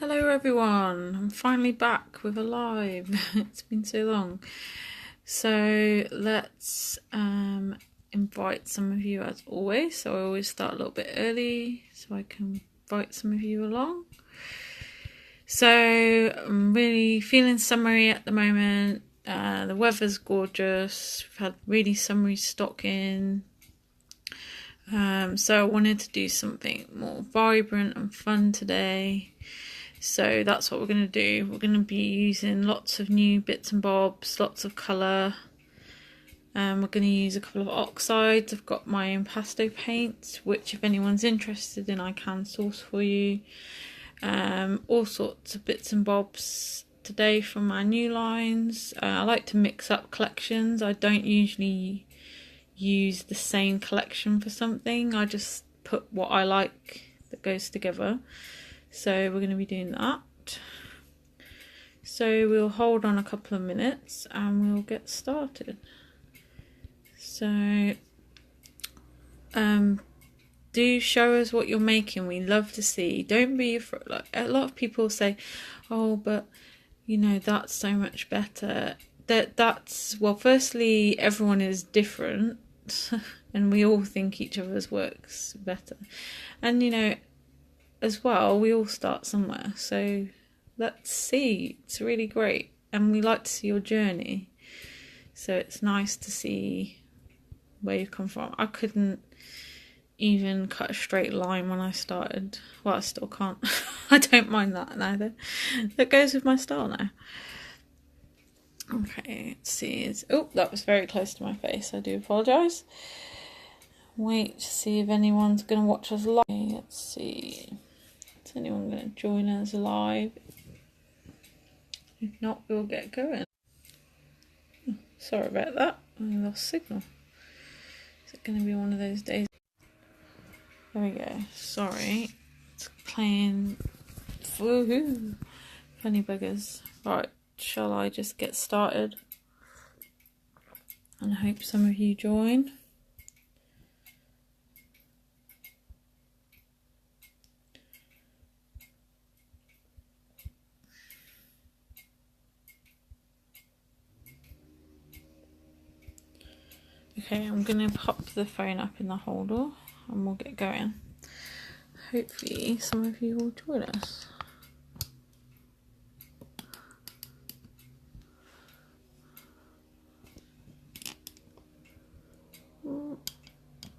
Hello everyone, I'm finally back with a live. It's been so long. So let's invite some of you as always. So I always start a little bit early so I can invite some of you along. So I'm really feeling summery at the moment. The weather's gorgeous. We've had really summery stock in. So I wanted to do something more vibrant and fun today. So that's what we're going to do. We're going to be using lots of new bits and bobs, lots of colour. We're going to use a couple of oxides. I've got my impasto paints, which if anyone's interested in, I can source for you. All sorts of bits and bobs today from my new lines. I like to mix up collections. I don't usually use the same collection for something. I just put what I like that goes together. So we're going to be doing that. So we'll hold on a couple of minutes and we'll get started. So do show us what you're making. We love to see. Don't be afraid. Like, a lot of people say, oh, but you know, that's so much better. That's well, firstly, everyone is different and we all think each other's works better. And you know, as well, we all start somewhere, so let's see. It's really great, and we like to see your journey, so it's nice to see where you've come from. I couldn't even cut a straight line when I started. Well, I still can't. I don't mind that neither. That goes with my style now. Okay, let's see. Oh, that was very close to my face. I do apologise. Wait to see if anyone's going to watch us live. Let's see. Is anyone going to join us live? If not, we'll get going. Oh, sorry about that. I lost signal. Is it going to be one of those days? There we go. Sorry. It's playing. Woohoo! Funny buggers. Right, shall I just get started? And I hope some of you join. Okay, I'm going to pop the phone up in the holder and we'll get going. Hopefully some of you will join us.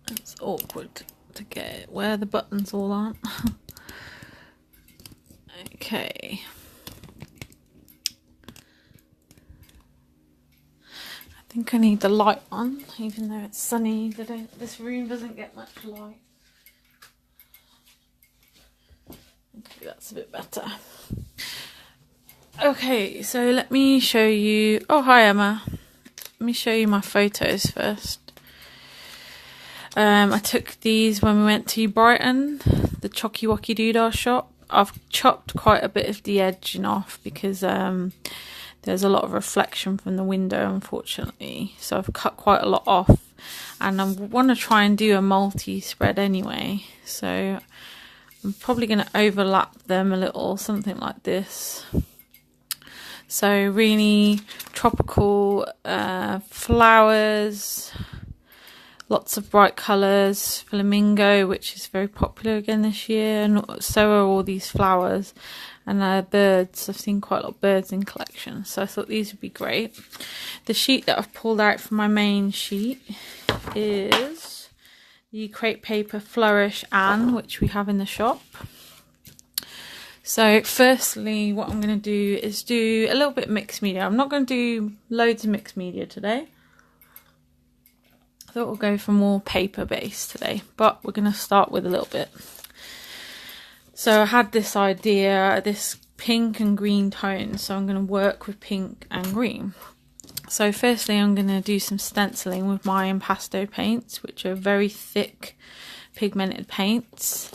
It's awkward to get where the buttons all aren't. Okay. I think I need the light on, even though it's sunny. This room doesn't get much light. Okay, that's a bit better. Okay, so let me show you. Oh, hi Emma. Let me show you my photos first. I took these when we went to Brighton, the Chocky Wocky Doodah shop. I've chopped quite a bit of the edging off because there's a lot of reflection from the window, unfortunately. So I've cut quite a lot off. And I want to try and do a multi-spread anyway. So I'm probably going to overlap them a little, something like this. So really tropical flowers, lots of bright colours, flamingo, which is very popular again this year, and so are all these flowers. And birds, I've seen quite a lot of birds in collections, so I thought these would be great. The sheet that I've pulled out from my main sheet is the crepe paper Flourish Anne, which we have in the shop. So firstly, what I'm going to do is do a little bit of mixed media. I'm not going to do loads of mixed media today. I thought we'll go for more paper based today, but we're going to start with a little bit. So I had this idea, this pink and green tone, so I'm going to work with pink and green. So firstly, I'm going to do some stenciling with my impasto paints, which are very thick pigmented paints.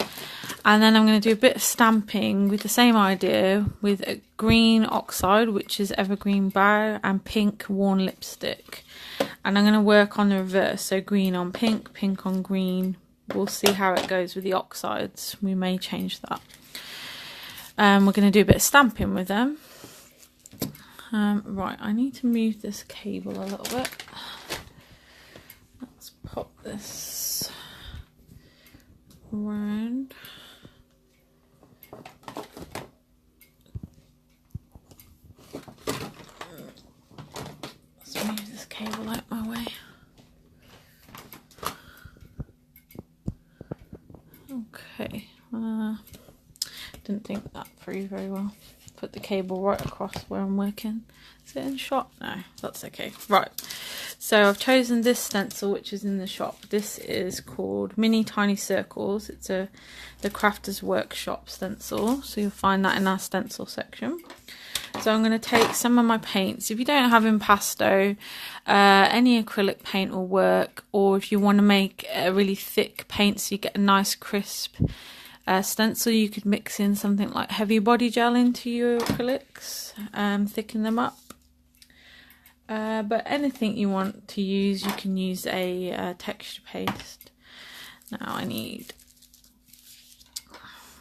And then I'm going to do a bit of stamping with the same idea with a green oxide, which is Evergreen Bow, and pink worn lipstick. And I'm going to work on the reverse, so green on pink, pink on green. We'll see how it goes with the oxides. We may change that. We're going to do a bit of stamping with them. Right, I need to move this cable a little bit. Let's pop this around. Let's move this cable out my way. Okay, didn't think that through very well. Put the cable right across where I'm working. Is it in shot? No, that's okay. Right, so I've chosen this stencil, which is in the shop. This is called Mini Tiny Circles. It's the Crafters Workshop stencil, so you'll find that in our stencil section. So I'm going to take some of my paints. If you don't have impasto, any acrylic paint will work, or if you want to make a really thick paint so you get a nice crisp stencil, you could mix in something like heavy body gel into your acrylics, thicken them up. But anything you want to use, you can use a texture paste. Now I need,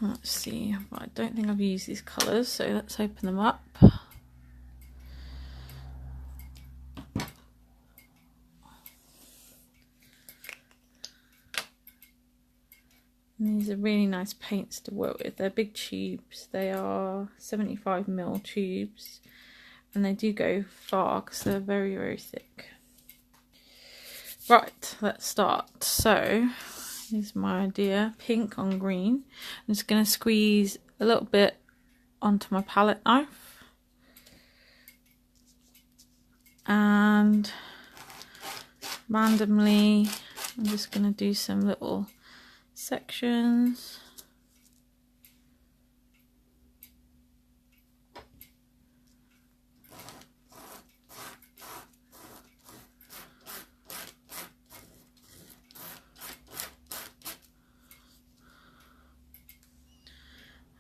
let's see, I don't think I've used these colours, so let's open them up. And these are really nice paints to work with. They're big tubes. They are 75mm tubes, and they do go far because they're very, very thick. Right, let's start. So here's my idea: pink on green. I'm just going to squeeze a little bit onto my palette knife, and randomly I'm just going to do some little sections.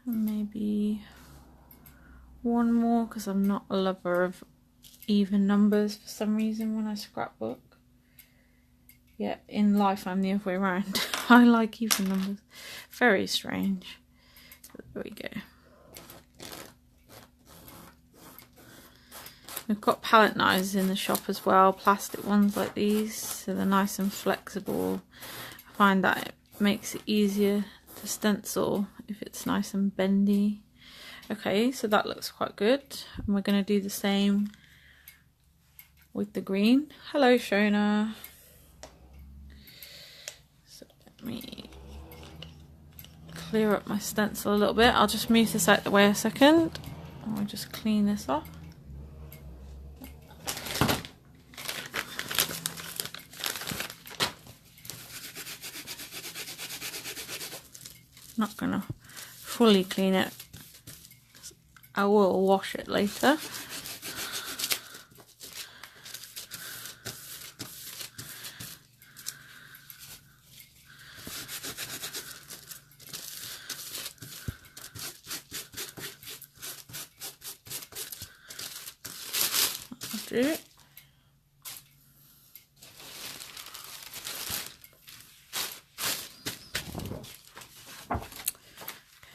And maybe one more, because I'm not a lover of even numbers for some reason when I scrapbook. Yeah, in life I'm the other way around. I like even numbers. Very strange. But there we go. We've got palette knives in the shop as well, plastic ones like these, so they're nice and flexible. I find that it makes it easier to stencil if it's nice and bendy. Okay, so that looks quite good, and we're going to do the same with the green. Hello, Shona. So let me clear up my stencil a little bit. I'll just move this out the way a second. I'll just clean this off. Not gonna fully clean it. I will wash it later. I'll do it.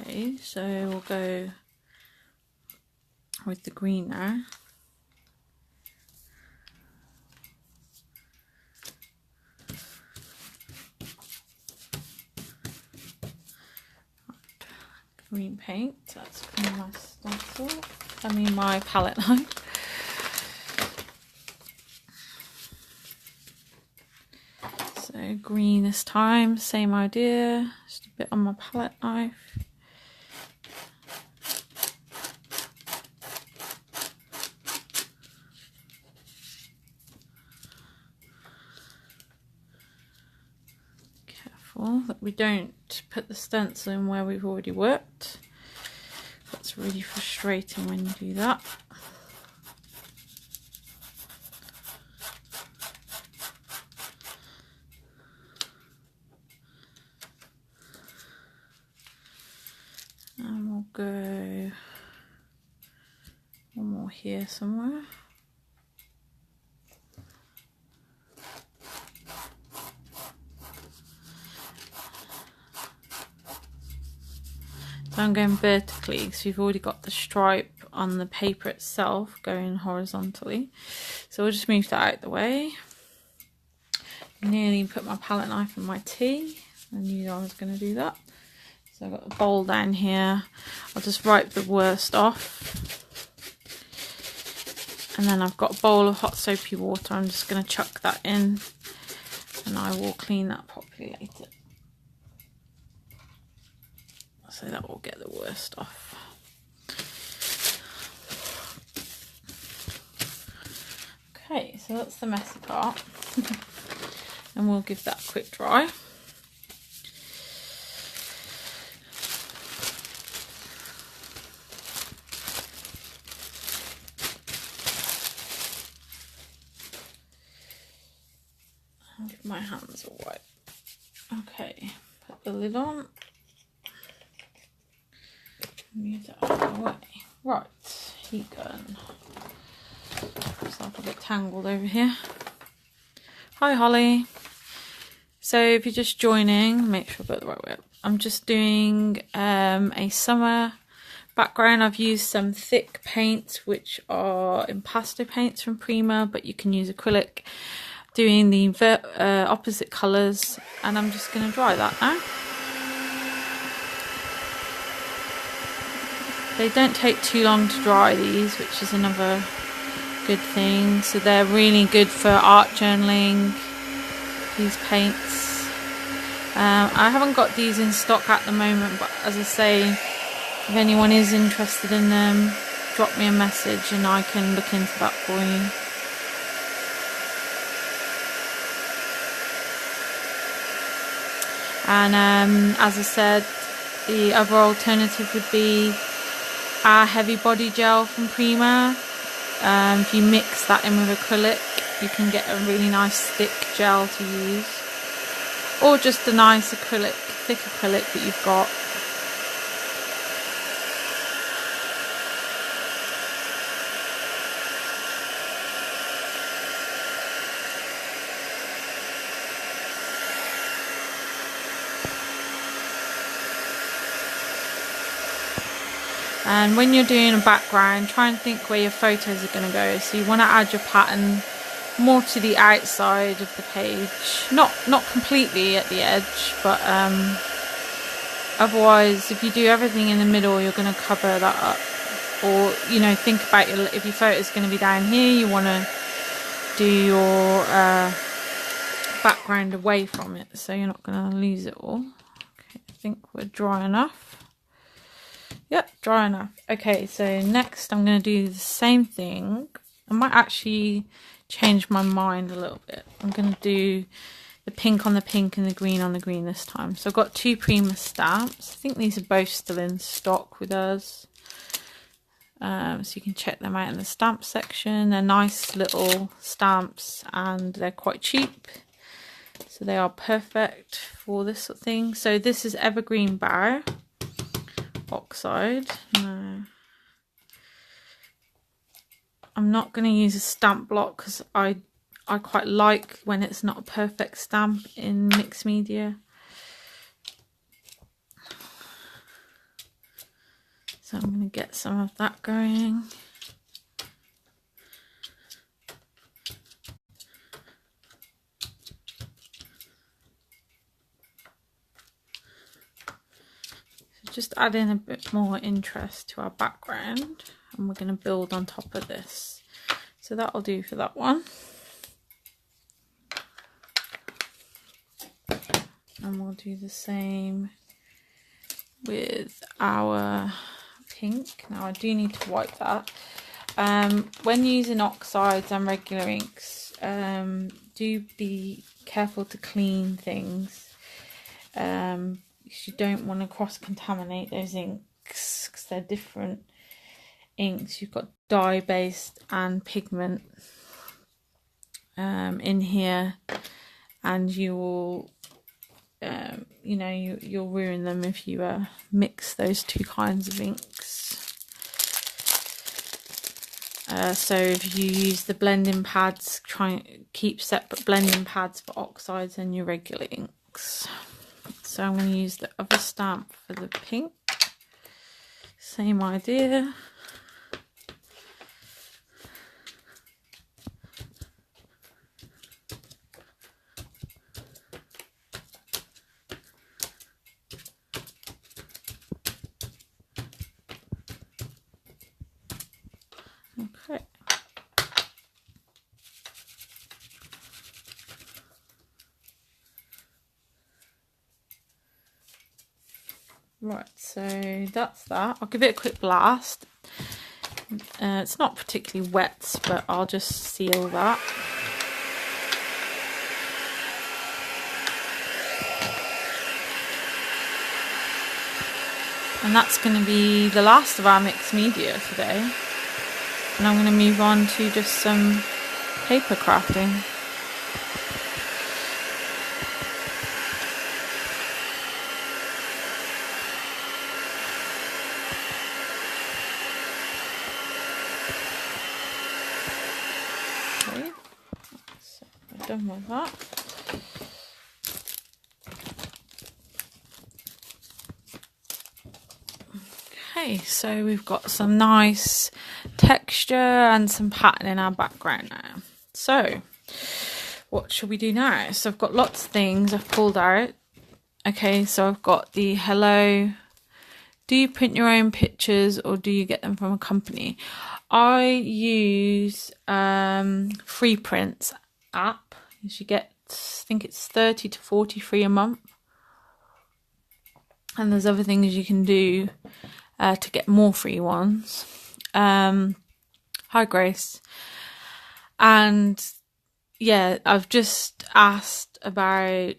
Okay, so we'll go with the green now. Green paint, that's my stencil. I mean my palette knife. So green this time, same idea, just a bit on my palette knife. That we don't put the stencil in where we've already worked. That's really frustrating when you do that. And we'll go one more here somewhere. So I'm going vertically because we've already got the stripe on the paper itself going horizontally. So we'll just move that out of the way. Nearly put my palette knife in my tea. I knew I was going to do that. So I've got the bowl down here. I'll just wipe the worst off. And then I've got a bowl of hot soapy water. I'm just going to chuck that in. And I will clean that properly later. So that will get the worst off. Okay, so that's the messy part. And we'll give that a quick dry. I'll give my hands a wipe. Okay, put the lid on. Move that out of the way. Right, heat gun. Myself a bit tangled over here. Hi Holly. So if you're just joining, make sure I've got the right way up. I'm just doing a summer background. I've used some thick paints which are impasto paints from Prima, but you can use acrylic. Doing the opposite colours, and I'm just going to dry that now. They don't take too long to dry these, which is another good thing. So they're really good for art journaling, these paints. I haven't got these in stock at the moment, but as I say, if anyone is interested in them, drop me a message and I can look into that for you. And as I said, the other alternative would be our heavy body gel from Prima. If you mix that in with acrylic, you can get a really nice thick gel to use, or just a nice acrylic, thick acrylic that you've got. And when you're doing a background, try and think where your photos are going to go. So you want to add your pattern more to the outside of the page, not completely at the edge, but otherwise if you do everything in the middle, you're going to cover that up. Or, you know, think about if your photo is going to be down here, you want to do your background away from it, so you're not going to lose it all. Okay, I think we're dry enough. Yep, dry enough. Okay, so next I'm going to do the same thing. I might actually change my mind a little bit. I'm going to do the pink on the pink and the green on the green this time. So I've got two Prima stamps. I think these are both still in stock with us. So you can check them out in the stamp section. They're nice little stamps and they're quite cheap. So they are perfect for this sort of thing. So this is Evergreen Bough Oxide. No, I'm not going to use a stamp block because I quite like when it's not a perfect stamp in mixed media. So I'm going to get some of that going. Just add in a bit more interest to our background, and we're going to build on top of this. So that'll do for that one. And we'll do the same with our pink. Now I do need to wipe that. When using oxides and regular inks, do be careful to clean things. You don't want to cross-contaminate those inks because they're different inks. You've got dye-based and pigment in here, and you will, you know, you'll ruin them if you mix those two kinds of inks. So if you use the blending pads, try and keep separate blending pads for oxides and your regular inks. So I'm going to use the other stamp for the pink. same idea. Okay. Right, so that's that. I'll give it a quick blast. It's not particularly wet, but I'll just seal that. And that's going to be the last of our mixed media today. And I'm going to move on to just some paper crafting. Okay, so we're done with that. Okay, so we've got some nice texture and some pattern in our background now. So, what should we do now? So I've got lots of things I've pulled out. Okay, so I've got the hello. Do you print your own pictures or do you get them from a company? I use Freeprints app. You get, I think it's 30 to 40 free a month. And there's other things you can do to get more free ones. Hi Grace. And yeah, I've just asked about,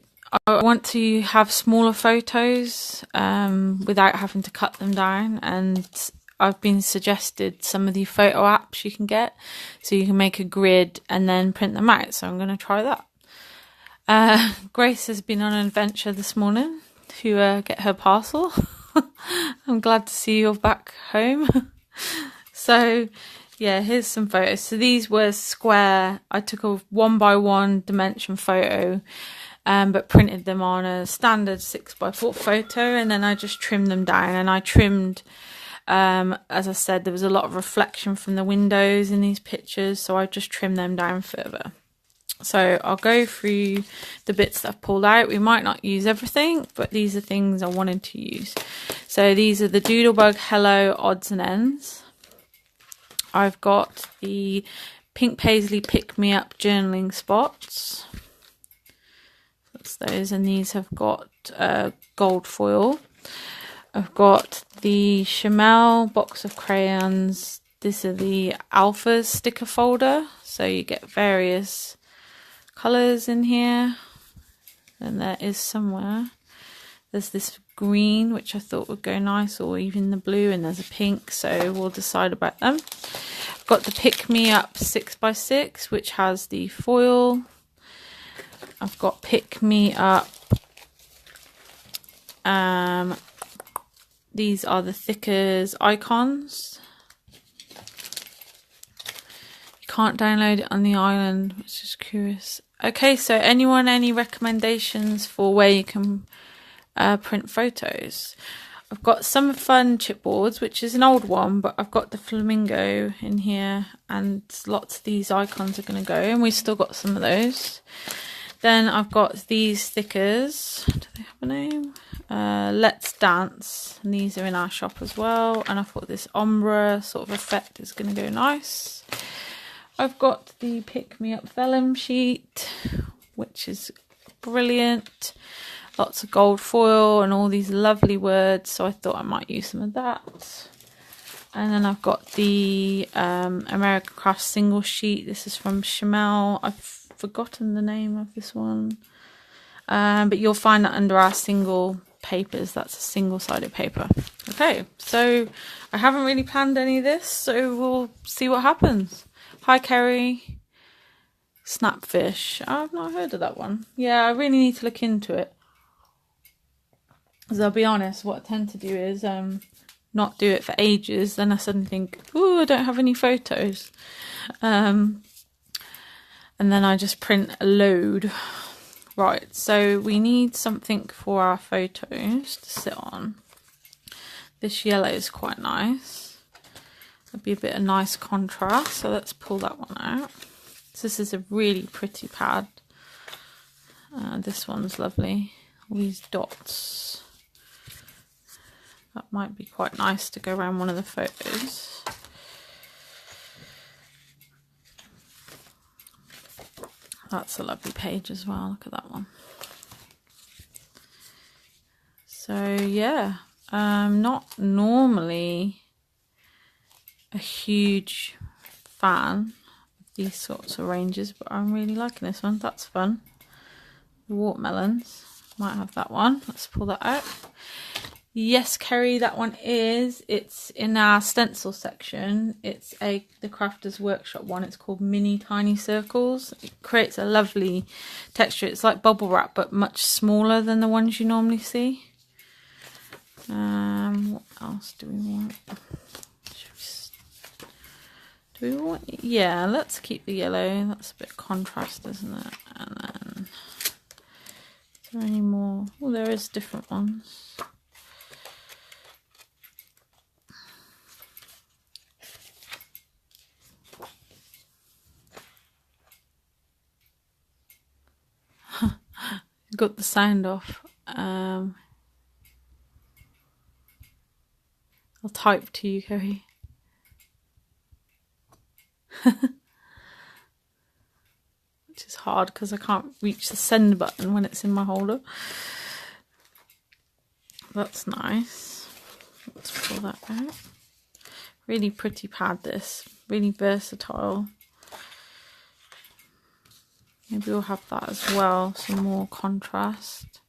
I want to have smaller photos without having to cut them down, and I've been suggested some of the photo apps you can get, so you can make a grid and then print them out. So I'm going to try that. Grace has been on an adventure this morning to get her parcel. I'm glad to see you're back home. So yeah, here's some photos. So these were square. I took a 1x1 dimension photo, but printed them on a standard 6x4 photo, and then I just trimmed them down. And I trimmed, as I said, there was a lot of reflection from the windows in these pictures, so I just trimmed them down further. So I'll go through the bits that I've pulled out. We might not use everything, but these are things I wanted to use. So these are the Doodlebug Hello odds and ends. I've got the Pink Paisley Pick Me Up journaling spots. That's those, and these have got gold foil. I've got the Chamel box of crayons. These are the Alpha sticker folder, so you get various colours in here. And there is somewhere, there's this green which I thought would go nice, or even the blue, and there's a pink, so we'll decide about them. I've got the Pick Me Up 6x6 which has the foil. I've got Pick Me Up, these are the Thickers icons. You can't download it on the island, which is curious. Okay, so anyone, any recommendations for where you can print photos? I've got Summer Fun chipboards, which is an old one, but I've got the flamingo in here, and lots of these icons are going to go, and we've still got some of those. Then I've got these stickers. Do they have a name? Let's Dance, and these are in our shop as well, and I thought this ombre sort of effect is going to go nice. I've got the Pick Me Up vellum sheet, which is brilliant. Lots of gold foil and all these lovely words, so I thought I might use some of that. And then I've got the American Craft single sheet. This is from Chamel. I've forgotten the name of this one. But you'll find that under our single papers. That's a single-sided paper. Okay, so I haven't really planned any of this, so we'll see what happens. Hi Kerry. Snapfish. I've not heard of that one. Yeah, I really need to look into it. Because I'll be honest, what I tend to do is not do it for ages. Then I suddenly think, oh, I don't have any photos. And then I just print a load. Right, so we need something for our photos to sit on. This yellow is quite nice. That'd be a bit of nice contrast. So let's pull that one out. So this is a really pretty pad. This one's lovely. All these dots. That might be quite nice to go around one of the photos. That's a lovely page as well. Look at that one. So yeah, not normally a huge fan of these sorts of ranges, but I'm really liking this one. That's fun. The watermelons, might have that one. Let's pull that out. Yes, Kerry, that one is. It's in our stencil section. It's the Crafters Workshop one. It's called Mini Tiny Circles. It creates a lovely texture. It's like bubble wrap, but much smaller than the ones you normally see. What else do we want? Do we want? Yeah, let's keep the yellow. That's a bit contrast, isn't it? And then, is there any more? Oh, there is different ones. Got the sound off. I'll type to you, Kerry. Which is hard because I can't reach the send button when it's in my holder. That's nice. Let's pull that out. Really pretty pad, this. Really versatile. Maybe we'll have that as well, some more contrast.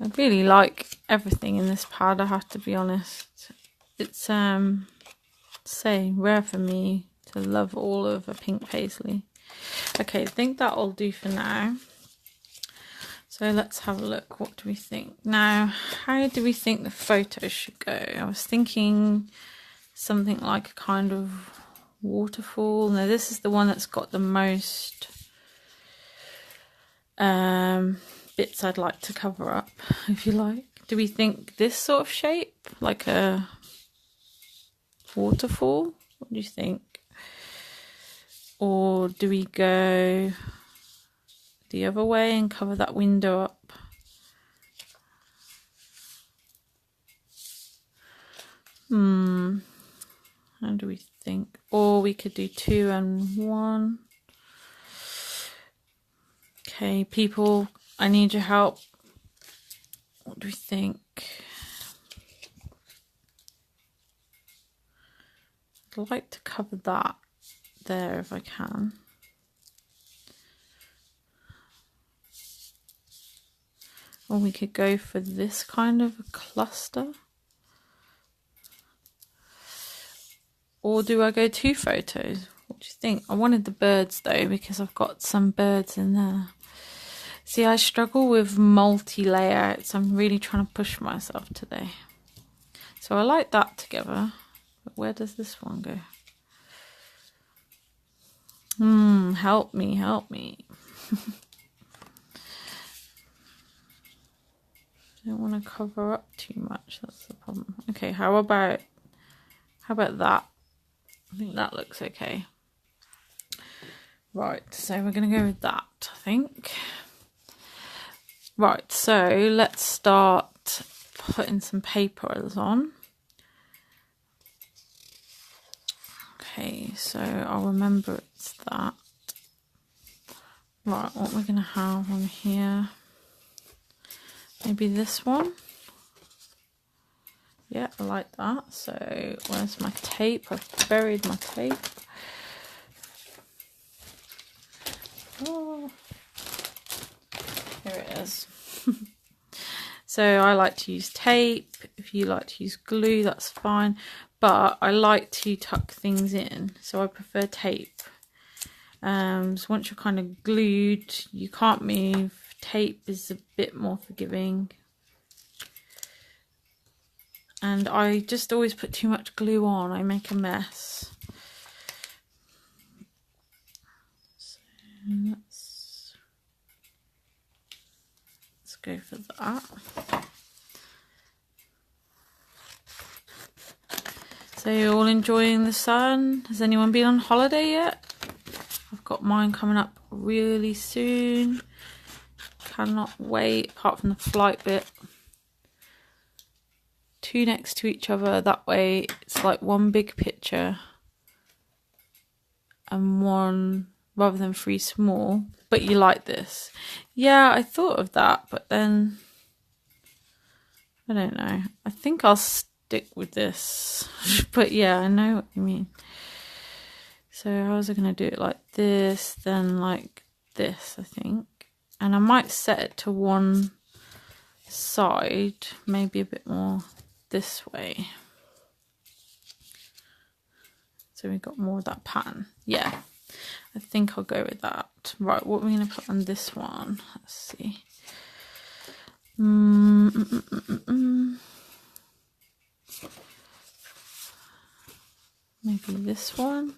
I really like everything in this pad, I have to be honest. It's rare for me to love all of a pink paisley. Okay, I think that'll do for now. So let's have a look. What do we think? Now, how do we think the photo should go? I was thinking something like a kind of waterfall. Now this is the one that's got the most bits I'd like to cover up, if you like. Do we think this sort of shape, like a waterfall? What do you think? Or do we go the other way and cover that window up? How do we think? Or we could do 2 and 1. Okay, people, I need your help. What do we think? I'd like to cover that there if I can. Or we could go for this kind of a cluster. Or do I go 2 photos? What do you think? I wanted the birds though, because I've got some birds in there. See, I struggle with multi-layouts. I'm really trying to push myself today. So I like that together. But where does this one go? Help me, help me. I don't want to cover up too much. That's the problem. Okay, how about that? I think that looks okay. Right, so we're going to go with that, I think. Right, so let's start putting some papers on. Okay, so I'll remember it's that. Right, what we're going to have on here. Maybe this one. Yeah, I like that. So where's my tape? I've buried my tape. Oh, here it is. So I like to use tape. If you like to use glue, that's fine. But I like to tuck things in, so I prefer tape. So once you're kind of glued, you can't move. Tape is a bit more forgiving. And I just always put too much glue on. I make a mess. So go for that. So you're all enjoying the sun? Has anyone been on holiday yet? I've got mine coming up really soon. Cannot wait, apart from the flight bit. 2 next to each other, that way it's like one big picture and one rather than 3 small. But you like this? Yeah, I thought of that, but then I don't know. I think I'll stick with this. But yeah, I know what you mean. So how was I going to do it? Like this, then like this, I think. And I might set it to one side, maybe a bit more this way. So we've got more of that pattern. Yeah, I think I'll go with that. Right, what are we going to put on this one? Let's see. Maybe this one.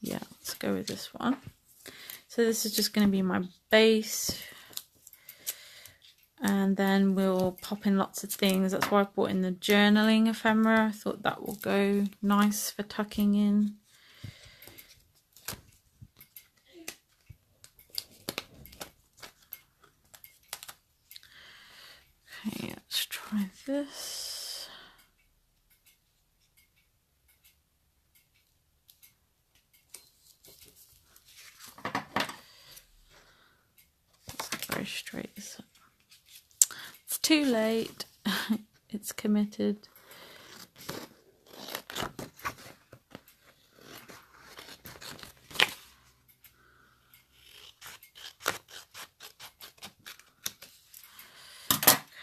Yeah, let's go with this one. So this is just going to be my base. And then we'll pop in lots of things. That's why I brought in the journaling ephemera. I thought that will go nice for tucking in. Okay, let's try this. It's very straight, is it? It's too late. It's committed.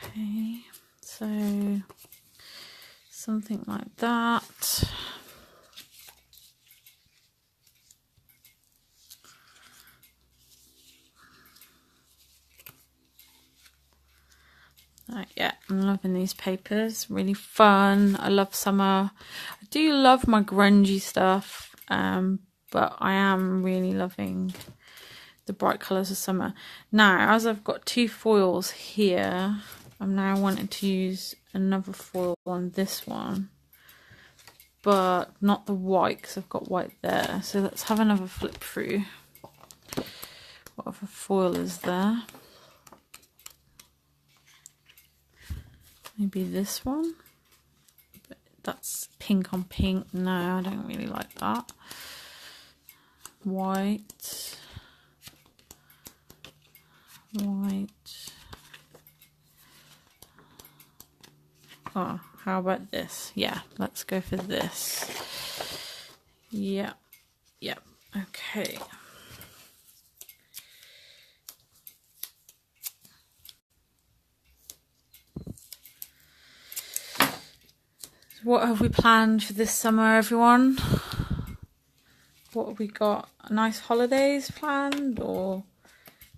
Okay, so something like that. Yeah, I'm loving these papers. Really fun. I love summer. I do love my grungy stuff, but I am really loving the bright colours of summer. Now, as I've got 2 foils here, I'm now wanting to use another foil on this one, but not the white because I've got white there. So let's have another flip through. What other foil is there? Maybe this one, but that's pink on pink. No, I don't really like that. White, white. Oh, how about this? Yeah, let's go for this. Yeah, yeah, okay. What have we planned for this summer, everyone? What have we got? Nice holidays planned, or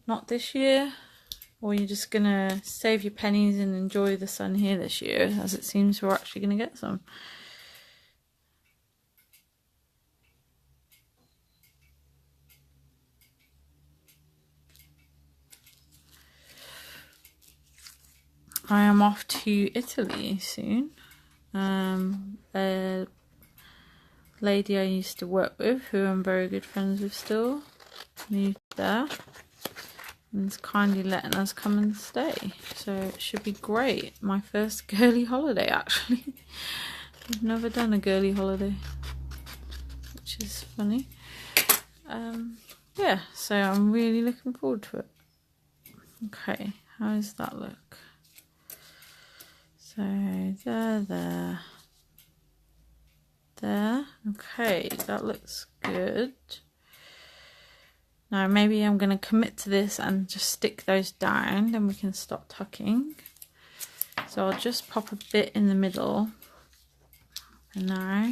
not this year? Or you're just gonna save your pennies and enjoy the sun here this year, as it seems we're actually gonna get some. I am off to Italy soon. A lady I used to work with, who I'm very good friends with still, moved there and is kindly letting us come and stay. So it should be great. My first girly holiday, actually. I've never done a girly holiday, which is funny. Yeah, so I'm really looking forward to it. Okay, how does that look? So there. Okay, that looks good. Now maybe I'm going to commit to this and just stick those down, then we can stop tucking. So I'll just pop a bit in the middle for now.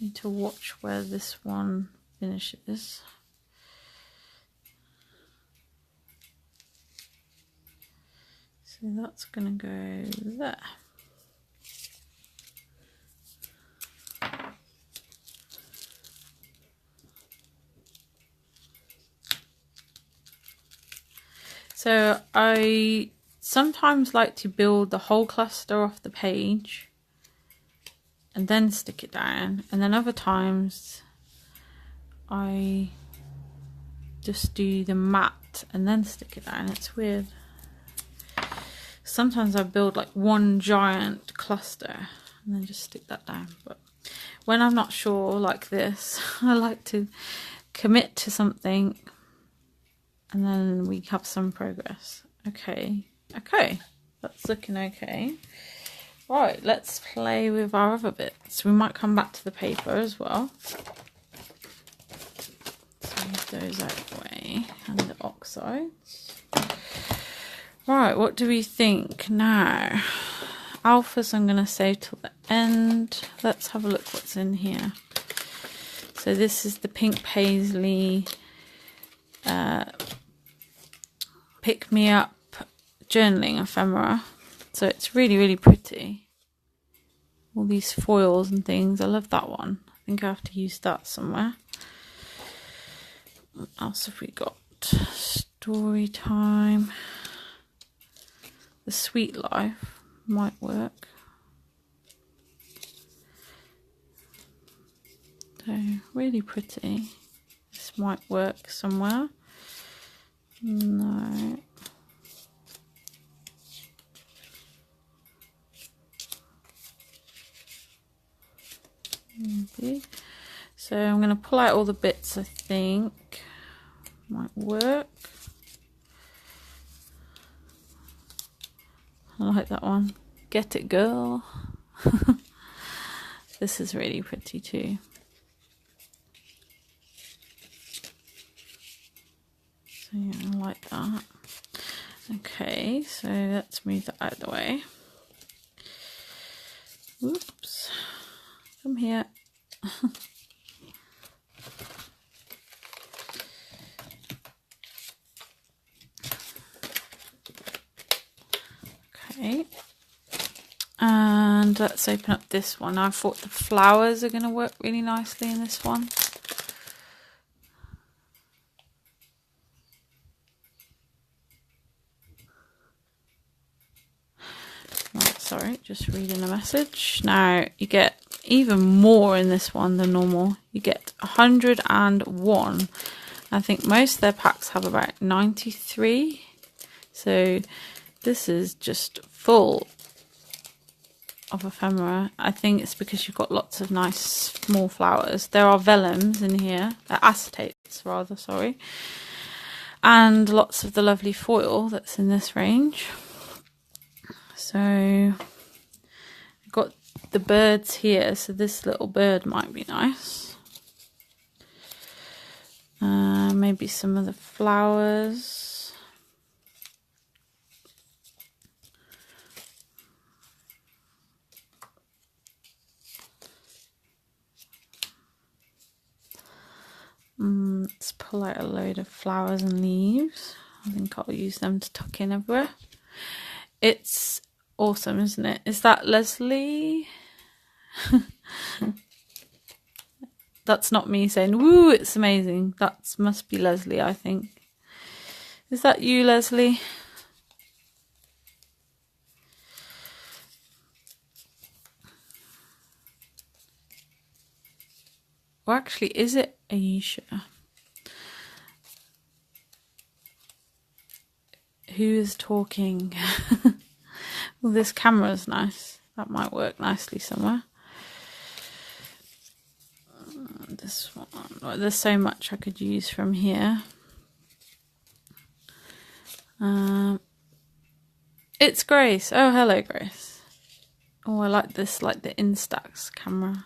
Need to watch where this one finishes. So that's going to go there. So I sometimes like to build the whole cluster off the page and then stick it down, and then other times I just do the mat and then stick it down. It's weird. Sometimes I build like one giant cluster and then just stick that down, but when I'm not sure like this, I like to commit to something and then we have some progress. Okay, that's looking okay. Right, let's play with our other bits. We might come back to the paper as well. So move those out of the way, and the oxides. Right, what do we think now? Alphas I'm going to save till the end. Let's have a look what's in here. So this is the Pink Paisley Pick Me Up journaling ephemera. So it's really, really pretty. All these foils and things. I love that one. I think I have to use that somewhere. What else have we got? Story time. The Sweet Life might work. So really pretty. This might work somewhere. No. Maybe. So I'm going to pull out all the bits I think might work. I like that one. Get it, girl. This is really pretty too. So yeah, I like that. Okay, so let's move that out of the way. Oops. Come here. Okay. And let's open up this one. I thought the flowers are going to work really nicely in this one. Right, sorry, just reading a message. Now you get even more in this one than normal. You get 101. I think most of their packs have about 93. So this is just full of ephemera. I think it's because you've got lots of nice small flowers. There are vellums in here, acetates rather, sorry. And lots of the lovely foil that's in this range. So I've got the birds here, so this little bird might be nice. Maybe some of the flowers. Let's pull out a load of flowers and leaves. I think I'll use them to tuck in everywhere. It's awesome, isn't it? Is that Leslie? That's not me saying, woo, it's amazing. That must be Leslie, I think. Is that you, Leslie? Or actually, is it Aisha? Who is talking? Well, this camera's nice. That might work nicely somewhere. This one. Well, there's so much I could use from here. It's Grace. Oh, hello, Grace. Oh, I like this, like the Instax camera.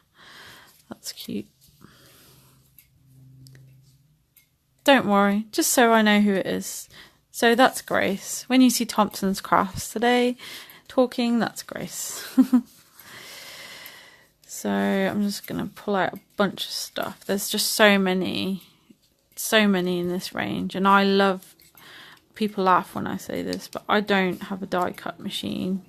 That's cute. Don't worry, just so I know who it is. So that's Grace. When you see Thompson's Crafts today talking, that's Grace. So I'm just going to pull out a bunch of stuff. There's just so many in this range. And I love, people laugh when I say this, but I don't have a die cut machine.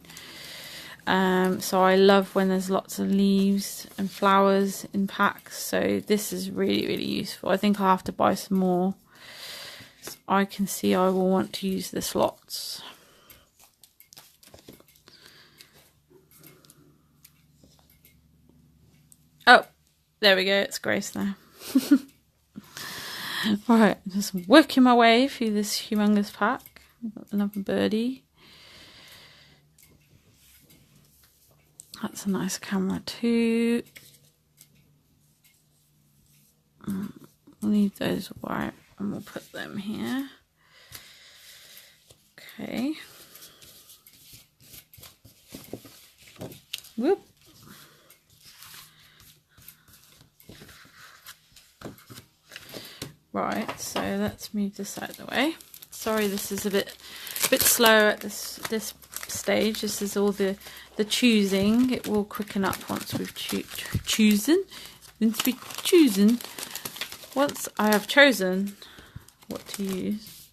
So I love when there's lots of leaves and flowers in packs. So this is really, really useful. I think I'll have to buy some more. I can see I will want to use this lots. Oh, there we go, it's Grace now. Right, just working my way through this humongous pack. We've got another birdie. That's a nice camera too. We'll leave those white and we'll put them here. Okay. Whoop. Right, so let's move this out of the way. Sorry, this is a bit slow at this stage. This is all the choosing. It will quicken up once we've chosen. Once I have chosen what to use.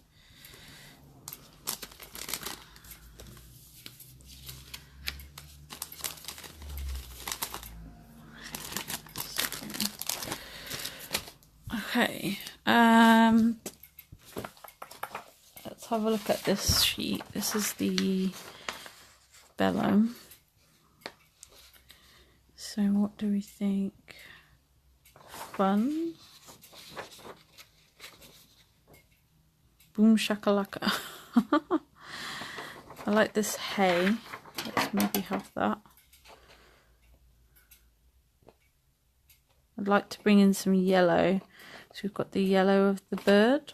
Okay, let's have a look at this sheet. This is the vellum. So what do we think? Fun. Boom shakalaka. I like this hay. Let's maybe have that. I'd like to bring in some yellow. So we've got the yellow of the bird.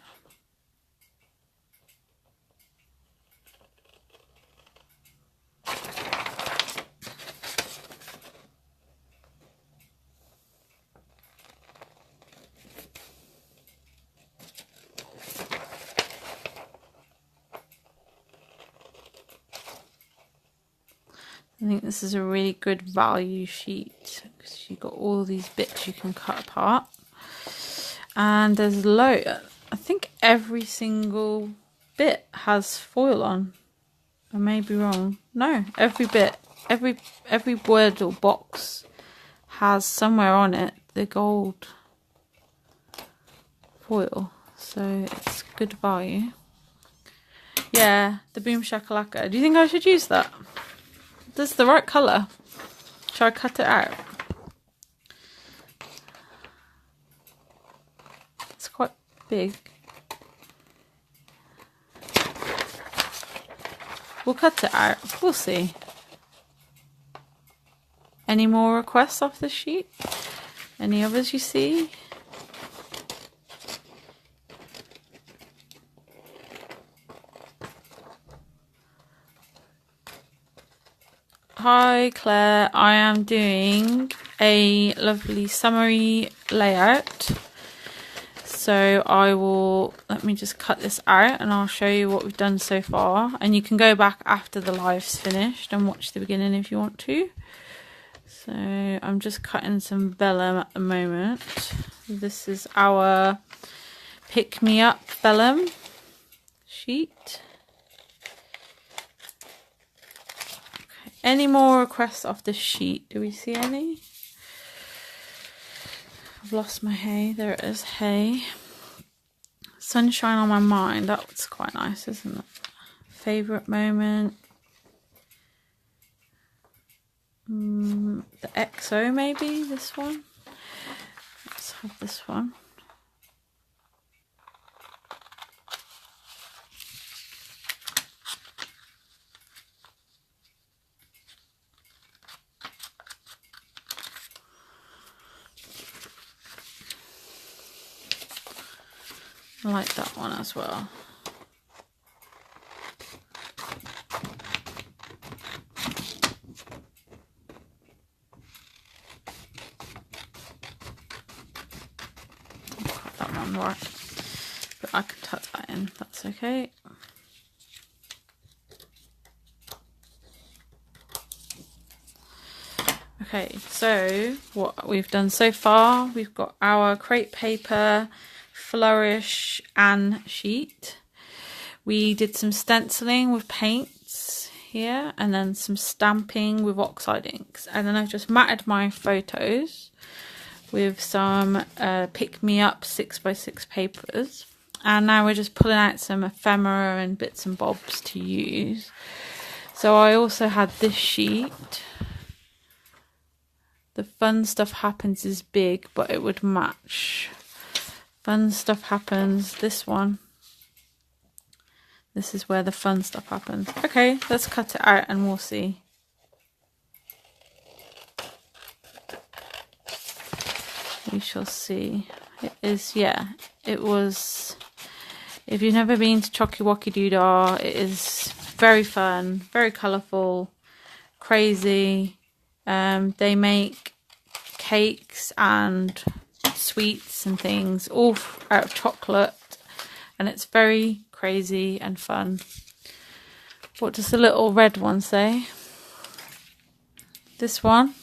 I think this is a really good value sheet because you've got all these bits you can cut apart. And there's I think every single bit has foil on. I may be wrong. No, every bit, every word or box has somewhere on it the gold foil. So it's good value. Yeah, the Boom Shakalaka. Do you think I should use that? This is the right colour. Shall I cut it out? It's quite big. We'll cut it out. We'll see. Any more requests off this sheet? Any others you see? Hi Claire, I am doing a lovely summary layout. So let me just cut this out and I'll show you what we've done so far. And you can go back after the live's finished and watch the beginning if you want to. So I'm just cutting some vellum at the moment. This is our Pick Me Up vellum sheet. Any more requests off this sheet? Do we see any? I've lost my hay. There it is, hay. Sunshine on My Mind. That's quite nice, isn't it? Favourite moment. The XO maybe, this one. Let's have this one. I like that one as well. I'll cut that one right, but I can tuck that in, that's okay. Okay, so what we've done so far, we've got our crepe paper, Flourish Anne sheet. We did some stenciling with paints here and then some stamping with oxide inks, and then I've just matted my photos with some Pick Me Up 6x6 papers, And now we're just pulling out some ephemera and bits and bobs to use. So I also had this sheet. The Fun Stuff Happens is big, but it would match. Fun Stuff Happens, this one. This is where the fun stuff happens. Okay, let's cut it out and we'll see. We shall see. It is, yeah, it was, if you've never been to Chocky Wocky Doodah, it is very fun, very colourful, crazy. They make cakes and sweets and things all out of chocolate, and it's very crazy and fun. What does the little red one say? This one,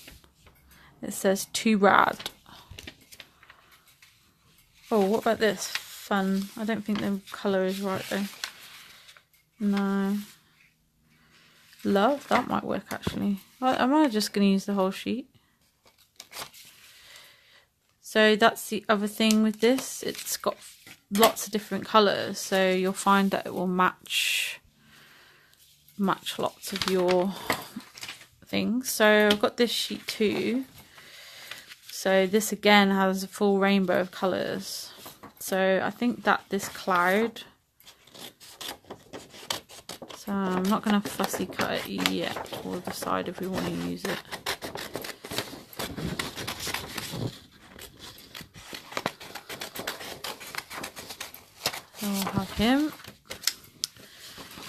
it says too rad. Oh, what about this? Fun. I don't think the colour is right though. No. Love, that might work actually. Am I just going to use the whole sheet? So that's the other thing with this. It's got lots of different colours, so you'll find that it will match lots of your things. So I've got this sheet too. So this again has a full rainbow of colours. So I think that this cloud. So I'm not going to fussy cut it yet. We'll decide if we want to use it. So we'll have him.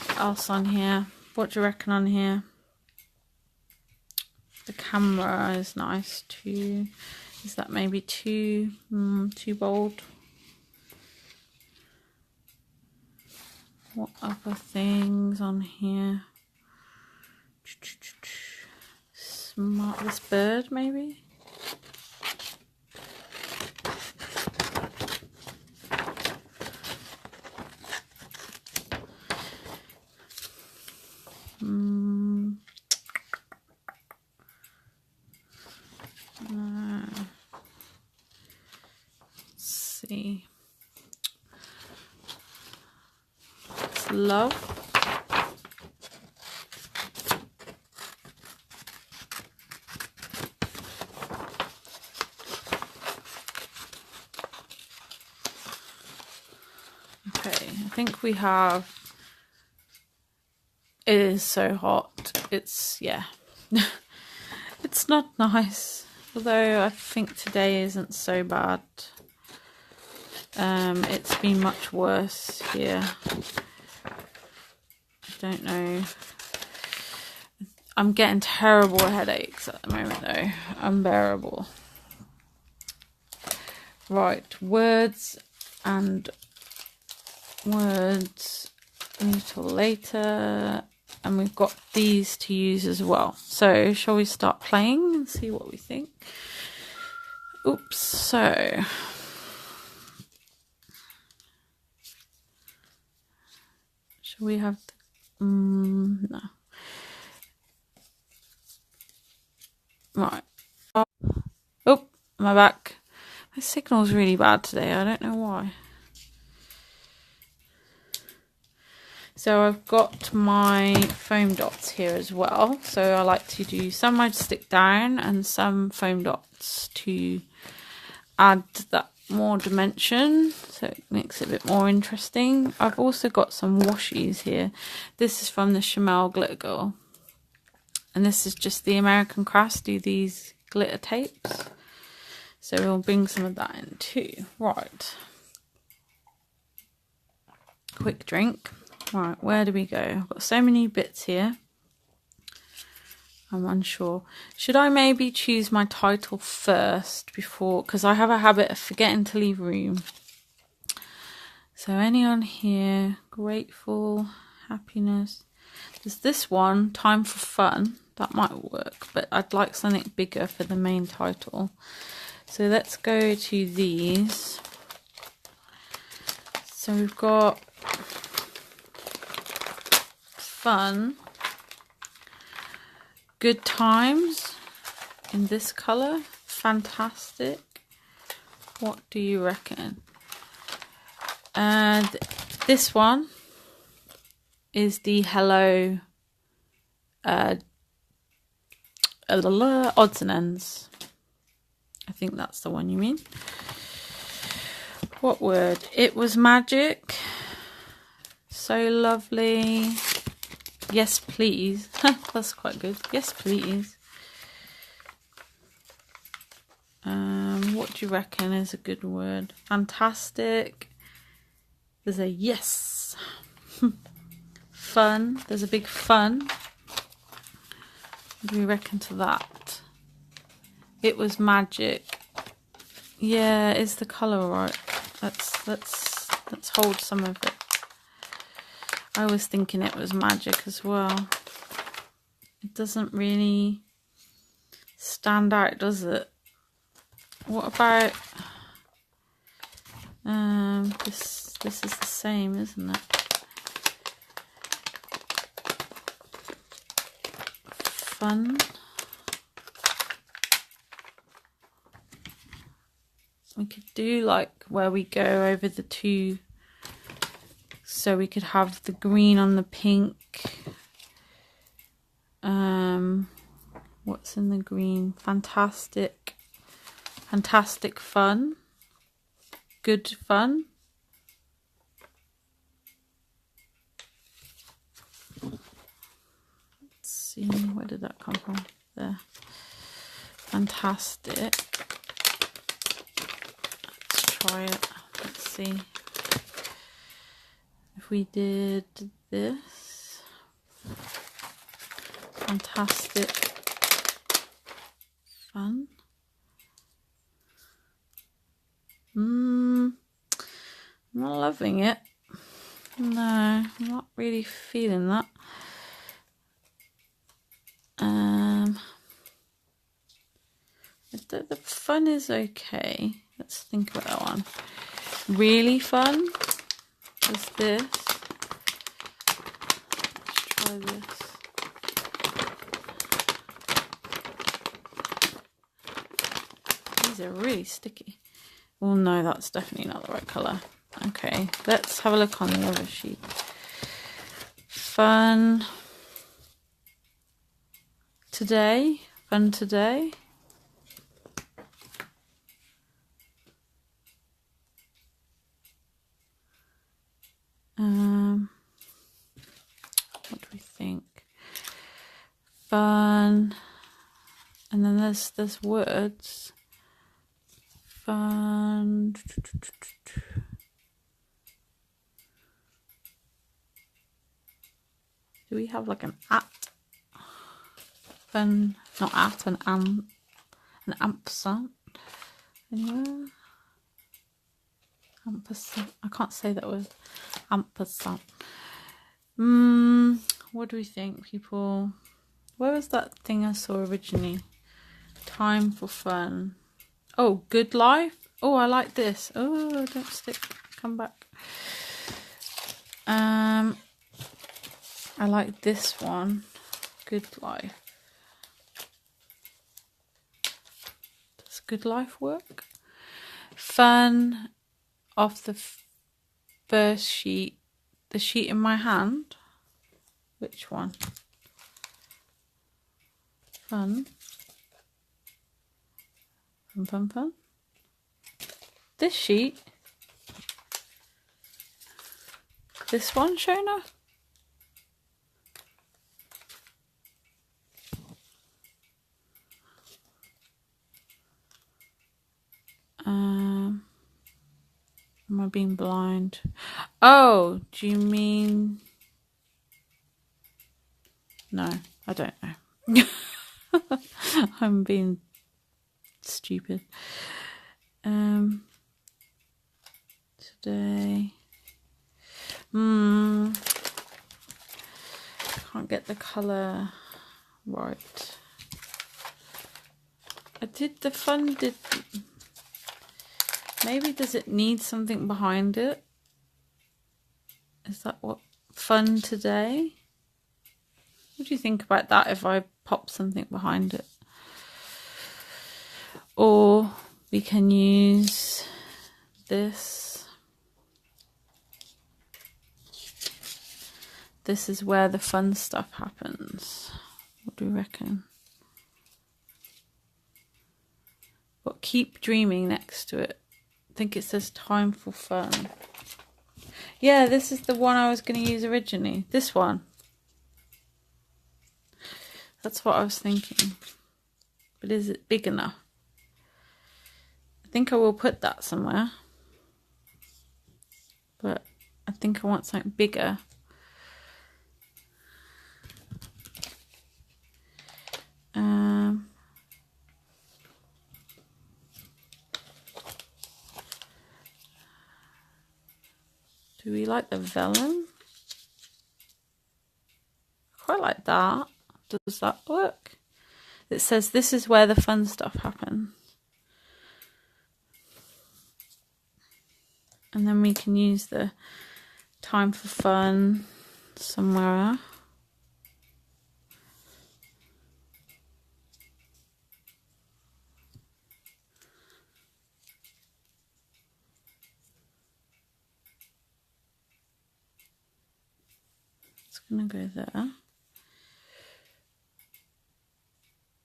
What else on here? What do you reckon on here? The camera is nice too. Is that maybe too bold? What other things on here? Smart, this bird maybe? Let's see. It's love. Okay, I think we have. It is so hot. It's, yeah. It's not nice. Although I think today isn't so bad. It's been much worse here. I don't know. I'm getting terrible headaches at the moment though. Unbearable. Right, words and words a little later. And we've got these to use as well. So shall we start playing and see what we think? Oops, so shall we have no. Right. Oh, my back. My signal's really bad today. I don't know why. So I've got my foam dots here as well. So I like to do some I'd stick down and some foam dots to add that more dimension. So it makes it a bit more interesting. I've also got some washies here. This is from the Chamel Glitter Girl. And this is just the American Crafts do these glitter tapes. So we'll bring some of that in too. Right. Quick drink. Right, where do we go? I've got so many bits here. I'm unsure. Should I maybe choose my title first before, because I have a habit of forgetting to leave room. So any on here? Grateful, happiness. There's this one, Time for Fun. That might work, but I'd like something bigger for the main title. So let's go to these. So we've got Fun, Good Times in this colour, Fantastic. What do you reckon? And this one is the Hello Odds and Ends. I think that's the one you mean. What word? It was magic. So lovely. Yes, please. That's quite good. Yes, please. What do you reckon is a good word? Fantastic. There's a yes. Fun. There's a big fun. What do we reckon to that? It was magic. Yeah, is the colour right? Let's hold some of it. I was thinking it was magic as well. It doesn't really stand out, does it? What about this is the same, isn't it? Fun. We could do like where we go over the two, so we could have the green on the pink. What's in the green? Fantastic. Fantastic fun. Good fun. Let's see, where did that come from? There. Fantastic. Let's try it. Let's see. If we did this. Fantastic fun. I'm not loving it. No, I'm not really feeling that. The fun is okay. Let's think about that one. Really fun is this. Let's try this. These are really sticky. Oh no, that's definitely not the right colour. Okay, let's have a look on the other sheet. Fun today. Fun today. What do we think? Fun. And then there's words. Fun. Do we have like an at? Fun, not at, an ampersand. Anywhere? Ampersand. I can't say that word. Ampersand. What do we think, people? Where was that thing I saw originally? Time for fun. Oh, good life. Oh, I like this. Oh, don't stick. Come back. I like this one. Good life. Does good life work? Fun. Off the first sheet. The sheet in my hand. Which one? Fun. Fun, fun, fun. This sheet. This one, Shona? Am I being blind? Oh, do you mean... No, I don't know. I'm being stupid. Today. Can't get the colour right. The fun did... Maybe does it need something behind it? Is that what fun today? What do you think about that if I pop something behind it? Or we can use this. This is where the fun stuff happens. What do you reckon? But keep dreaming next to it. I think it says time for fun. Yeah, this is the one I was going to use originally. This one. That's what I was thinking. But is it big enough? I think I will put that somewhere. But I think I want something bigger. Do we like the vellum? Quite like that. Does that work? It says this is where the fun stuff happens. And then we can use the time for fun somewhere. It's gonna go there.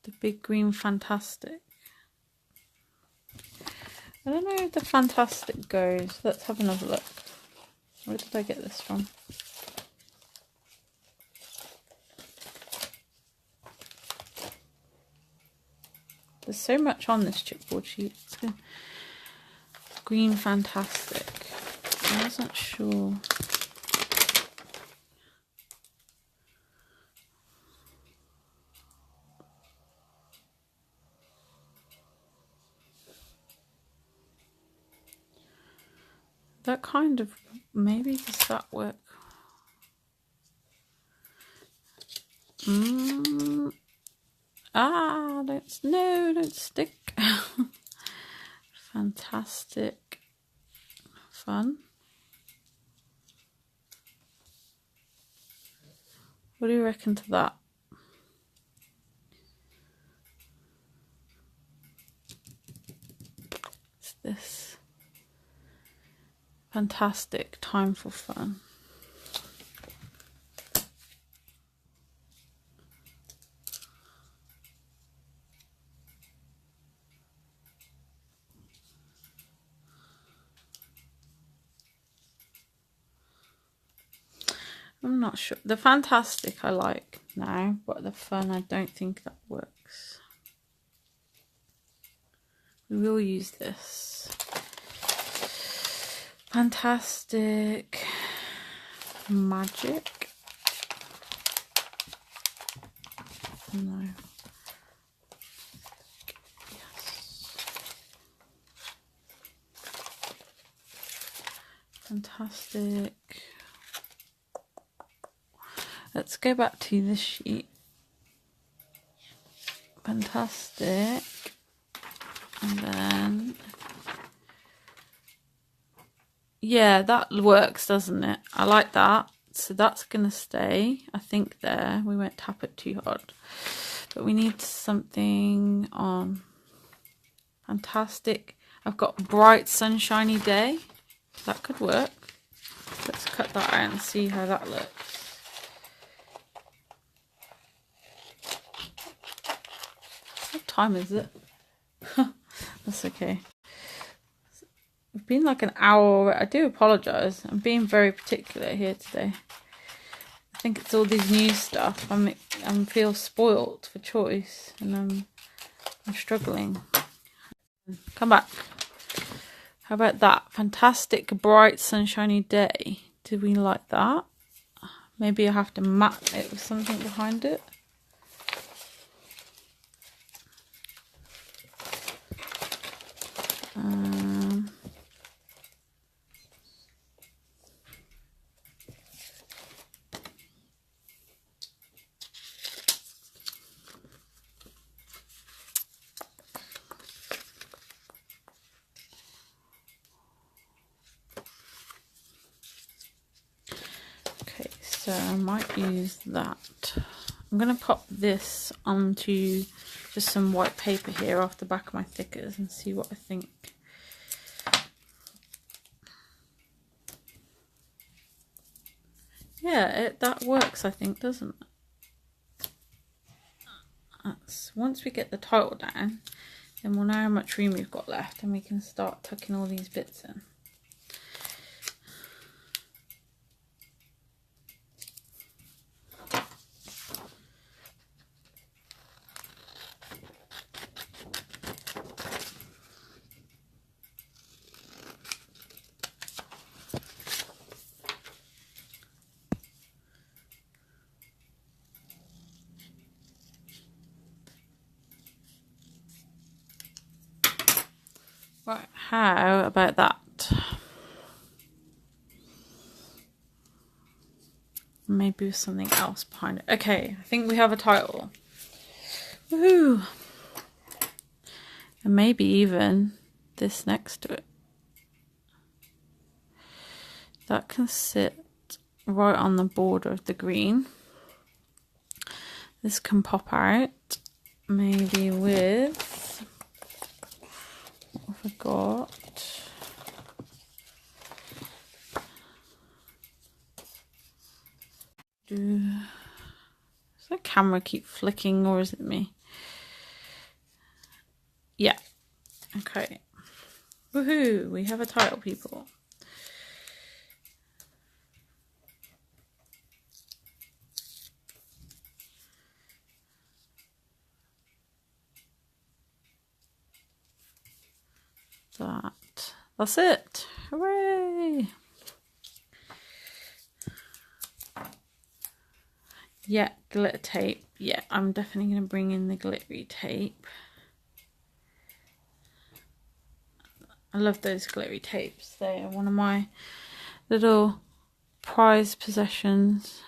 The big green fantastic. I don't know if the fantastic goes. Let's have another look. Where did I get this from? There's so much on this chipboard sheet. It's good. Green fantastic. I wasn't sure. That kind of, maybe does that work? Don't stick. Fantastic. Fun. What do you reckon to that? It's this. Fantastic. Time for fun. I'm not sure. The fantastic I like now, but the fun I don't think that works. We will use this. Fantastic magic. No. Yes. Fantastic. Let's go back to this sheet. Fantastic. And then, yeah, that works, doesn't it? I like that. So that's going to stay, I think, there. We won't tap it too hard. But we need something on. Fantastic. I've got bright, sunshiny day. That could work. Let's cut that out and see how that looks. What time is it? That's okay. It's been like an hour. I do apologise. I'm being very particular here today. I think it's all these new stuff. I feel spoilt for choice, and I'm struggling. Come back. How about that? Fantastic, bright, sunshiny day. Do we like that? Maybe I have to mat it with something behind it. Okay, so I might use that. I'm going to pop this onto just some white paper here off the back of my thickers and see what I think. yeah, that works, I think, doesn't it? Once we get the title down, then we'll know how much room we've got left, and we can start tucking all these bits in. Right, how about that? Maybe with something else behind it. Okay, I think we have a title. Woohoo! And maybe even this next to it. That can sit right on the border of the green. This can pop out. Maybe with... what have I got? Does the camera keep flicking, or is it me? Yeah. Okay. Woohoo! We have a title, people. That's it. Hooray! Yeah, glitter tape. Yeah, I'm definitely going to bring in the glittery tape. I love those glittery tapes. They are one of my little prized possessions.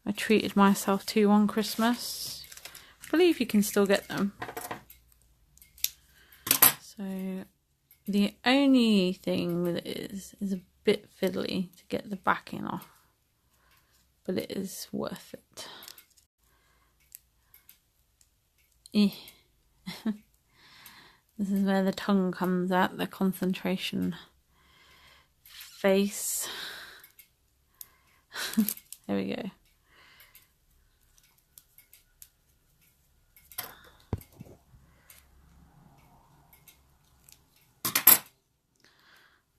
I treated myself to on Christmas. I believe you can still get them. So the only thing with it is a bit fiddly to get the backing off, but it is worth it. This is where the tongue comes out, the concentration face. There we go.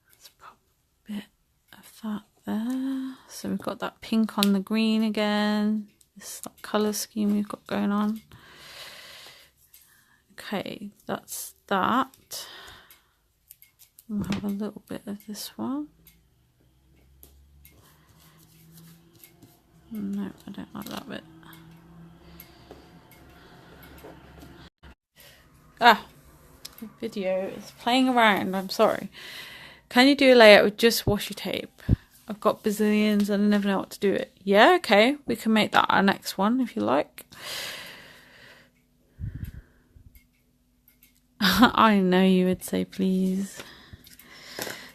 Let's pop a bit of that there. So we've got that pink on the green again. This colour scheme we've got going on. Okay, that's that. We'll have a little bit of this one. No, I don't like that bit. Ah, the video is playing around, I'm sorry. Can you do a layout with just washi tape? I've got bazillions and I never know what to do with it. Yeah, okay, we can make that our next one if you like. I know you would say please.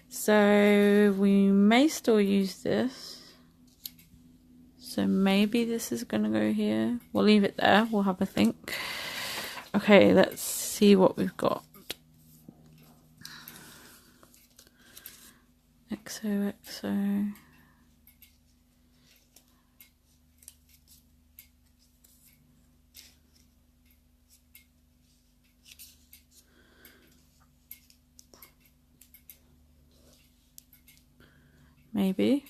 So we may still use this. So maybe this is going to go here. We'll leave it there. We'll have a think. Okay, let's see what we've got. XOXO. Maybe.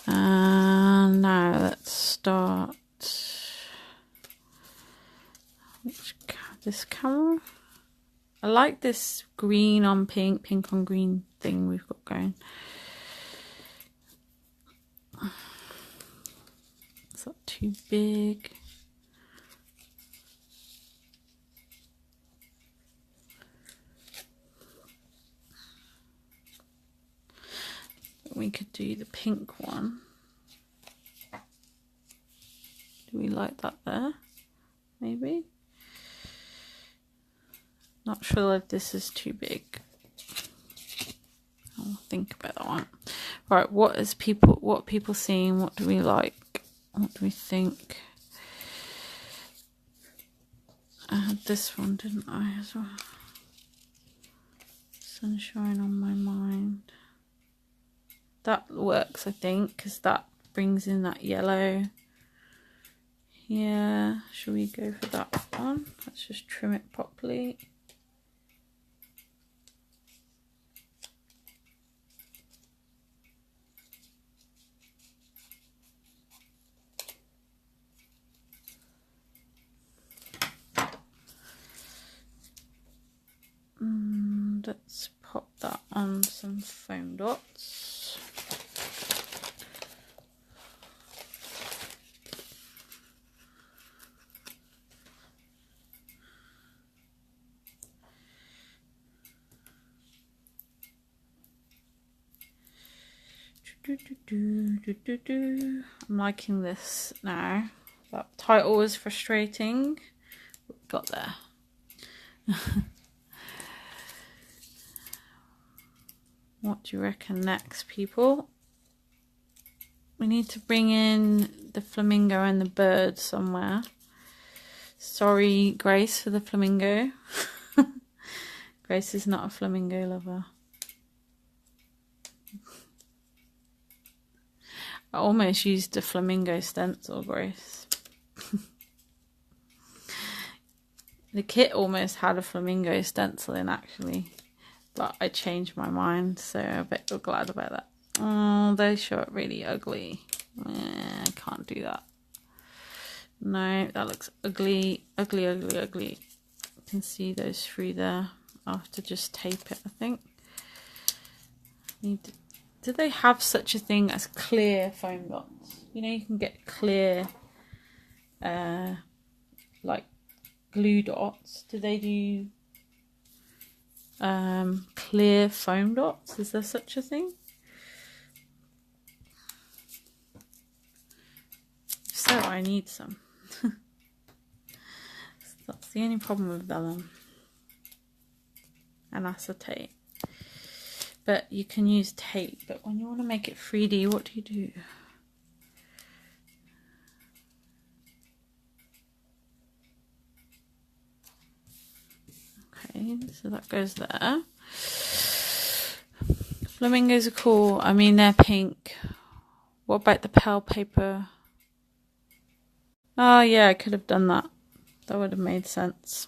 And now let's start this camera. I like this green on pink, pink on green thing we've got going. Is that too big? We could do the pink one. Do we like that there? Maybe. Not sure if this is too big. I'll think about that one. Right, what are people seeing? What do we like? What do we think? I had this one, didn't I, as well? Sunshine on my mind. That works, I think, because that brings in that yellow. Yeah, should we go for that one? Let's just trim it properly. Let's pop that on some foam dots. I'm liking this now. That title was frustrating. Got there. What do you reckon next, people? We need to bring in the flamingo and the bird somewhere. Sorry, Grace, for the flamingo. Grace is not a flamingo lover. I almost used a flamingo stencil, Grace. The kit almost had a flamingo stencil in, actually. But I changed my mind, so I bet you're glad about that. Oh, they show it really ugly. I can't do that. No, that looks ugly, ugly, ugly, ugly. You can see those through there. I'll have to just tape it, I think. Do they have such a thing as clear foam dots? You know, you can get clear, like glue dots. Do they do clear foam dots? Is there such a thing? If so, I need some. That's the only problem with vellum and acetate. But you can use tape. But when you want to make it 3D, what do you do? Okay, so that goes there. Flamingos are cool. I mean, they're pink. What about the pale paper? Oh yeah, I could have done that. That would have made sense.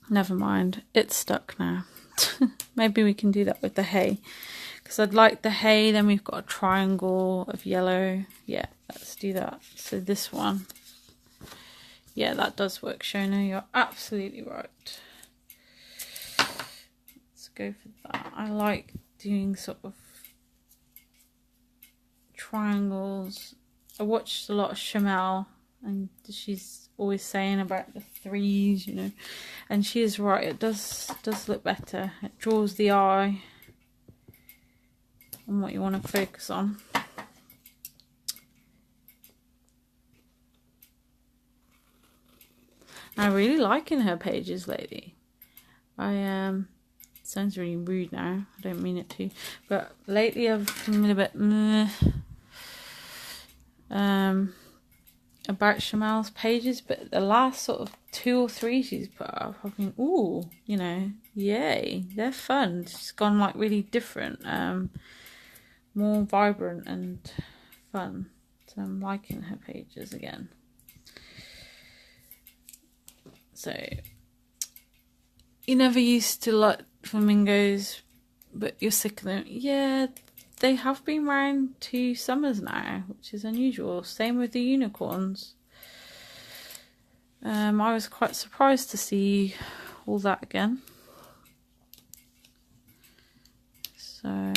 Never mind. It's stuck now. Maybe we can do that with the hay. Because I'd like the hay. Then we've got a triangle of yellow. Yeah, let's do that. So this one. Yeah, that does work, Shona. You're absolutely right. Let's go for that. I like doing sort of triangles. I watched a lot of Chamel, and she's always saying about the threes, you know, and she is right. It does look better. It draws the eye on what you want to focus on. I'm really liking her pages lately. Sounds really rude now. I don't mean it to, but lately I've been a little bit about Chamel's pages, but the last sort of 2 or 3 she's put up, I've been, ooh, you know, yay, they're fun. She's gone like really different, more vibrant and fun. So I'm liking her pages again. So, you never used to like flamingos, but you're sick of them. Yeah, they have been around 2 summers now, which is unusual. Same with the unicorns. I was quite surprised to see all that again. So,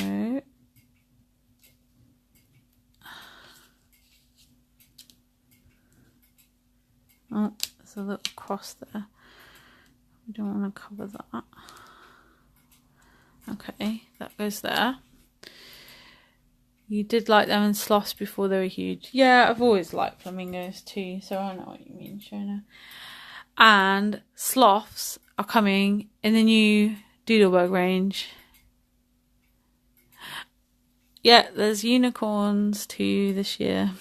oh, there's a little cross there. We don't want to cover that. Okay, that goes there. You did like them in sloths before they were huge. Yeah, I've always liked flamingos too, so I know what you mean, Shona. And sloths are coming in the new Doodlebug range. Yeah, there's unicorns too this year.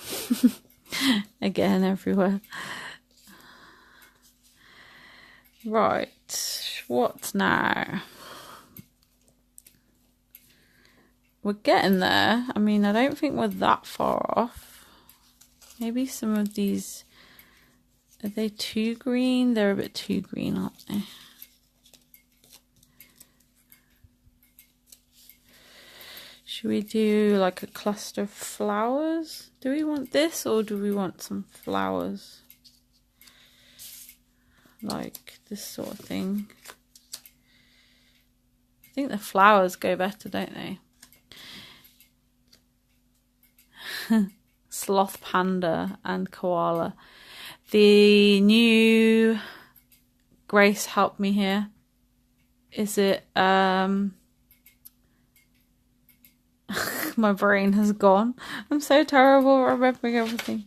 Again, everywhere. Right, what now? We're getting there. I mean, I don't think we're that far off. Maybe some of these, are they too green? They're a bit too green, aren't they? Should we do like a cluster of flowers? Do we want this or do we want some flowers? Like this sort of thing. I think the flowers go better, don't they? Sloth panda and koala. The new Grace helped me here. Is it my brain has gone. I'm so terrible at remembering everything.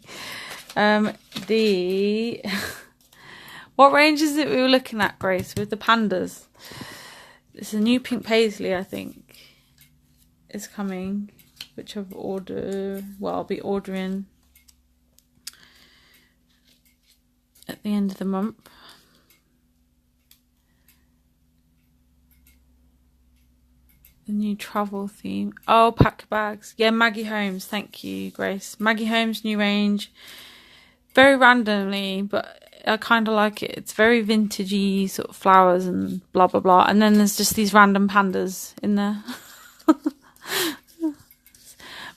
What range is it we were looking at, Grace, with the pandas? It's a new pink paisley, I think, is coming, which I've ordered. Well, I'll be ordering at the end of the month. The new travel theme. Oh, pack bags. Yeah, Maggie Holmes. Thank you, Grace. Maggie Holmes new range. Very randomly, but I kind of like it. It's very vintagey, sort of flowers and blah blah blah. And then there's just these random pandas in there.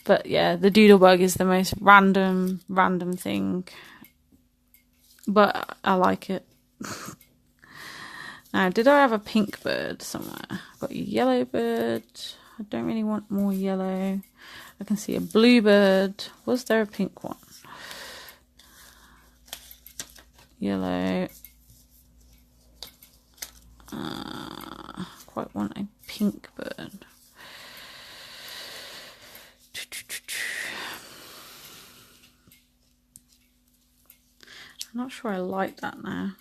But yeah, the doodlebug is the most random thing. But I like it. Now, did I have a pink bird somewhere? I've got a yellow bird. I don't really want more yellow. I can see a blue bird. Was there a pink one? Yellow. Quite want a pink bird. I'm not sure I like that now.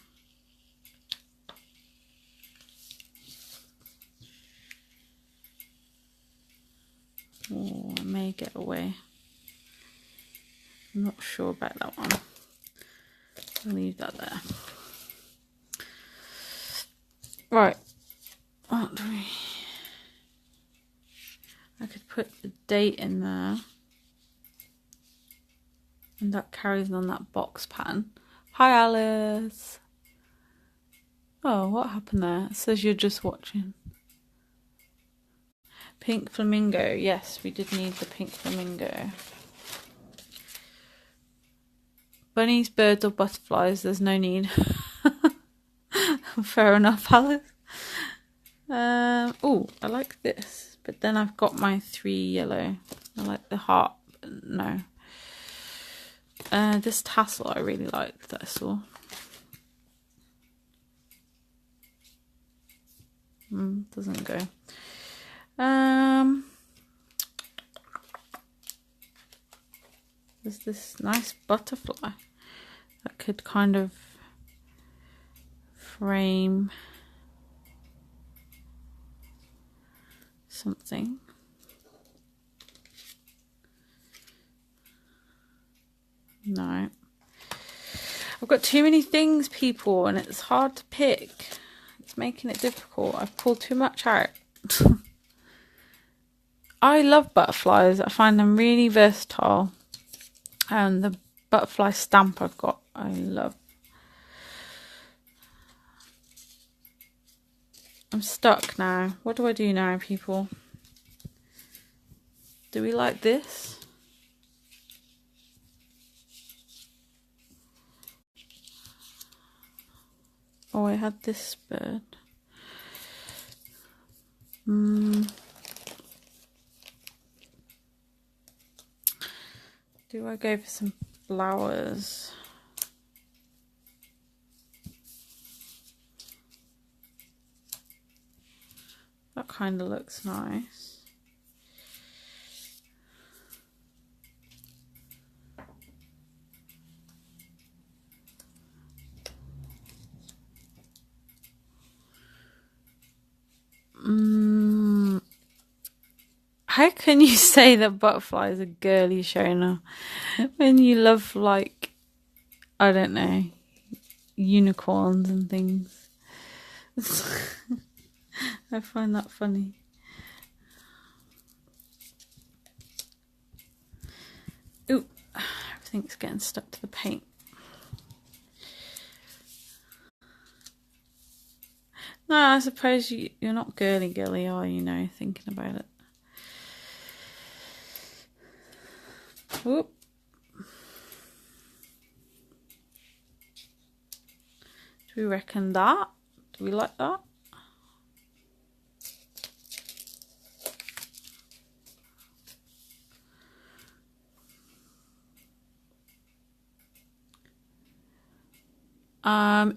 Oh, I may get away. I'm not sure about that one. I'll leave that there. Right. What do we... I could put the date in there. And that carries on that box pattern. Hi, Alice. Oh, what happened there? It says you're just watching. Pink flamingo. Yes, we did need the pink flamingo. Bunnies, birds or butterflies, there's no need. Fair enough, Alice. Oh, I like this. But then I've got my 3 yellow. I like the heart. No. This tassel I really liked that I saw. Doesn't go. There's this nice butterfly that could kind of frame something. No. I've got too many things, people, and it's hard to pick. It's making it difficult. I've pulled too much out. I love butterflies. I find them really versatile. And the butterfly stamp I've got, I love. I'm stuck now. What do I do now, people? Do we like this? Oh, I had this bird. Do I go for some flowers? That kind of looks nice. How can you say that butterflies are girly, Shona, when you love, like, I don't know, unicorns and things? I find that funny. think it's getting stuck to the paint. No, I suppose you're not girly, are you? Know, thinking about it. Whoop. Do we reckon that? Do we like that?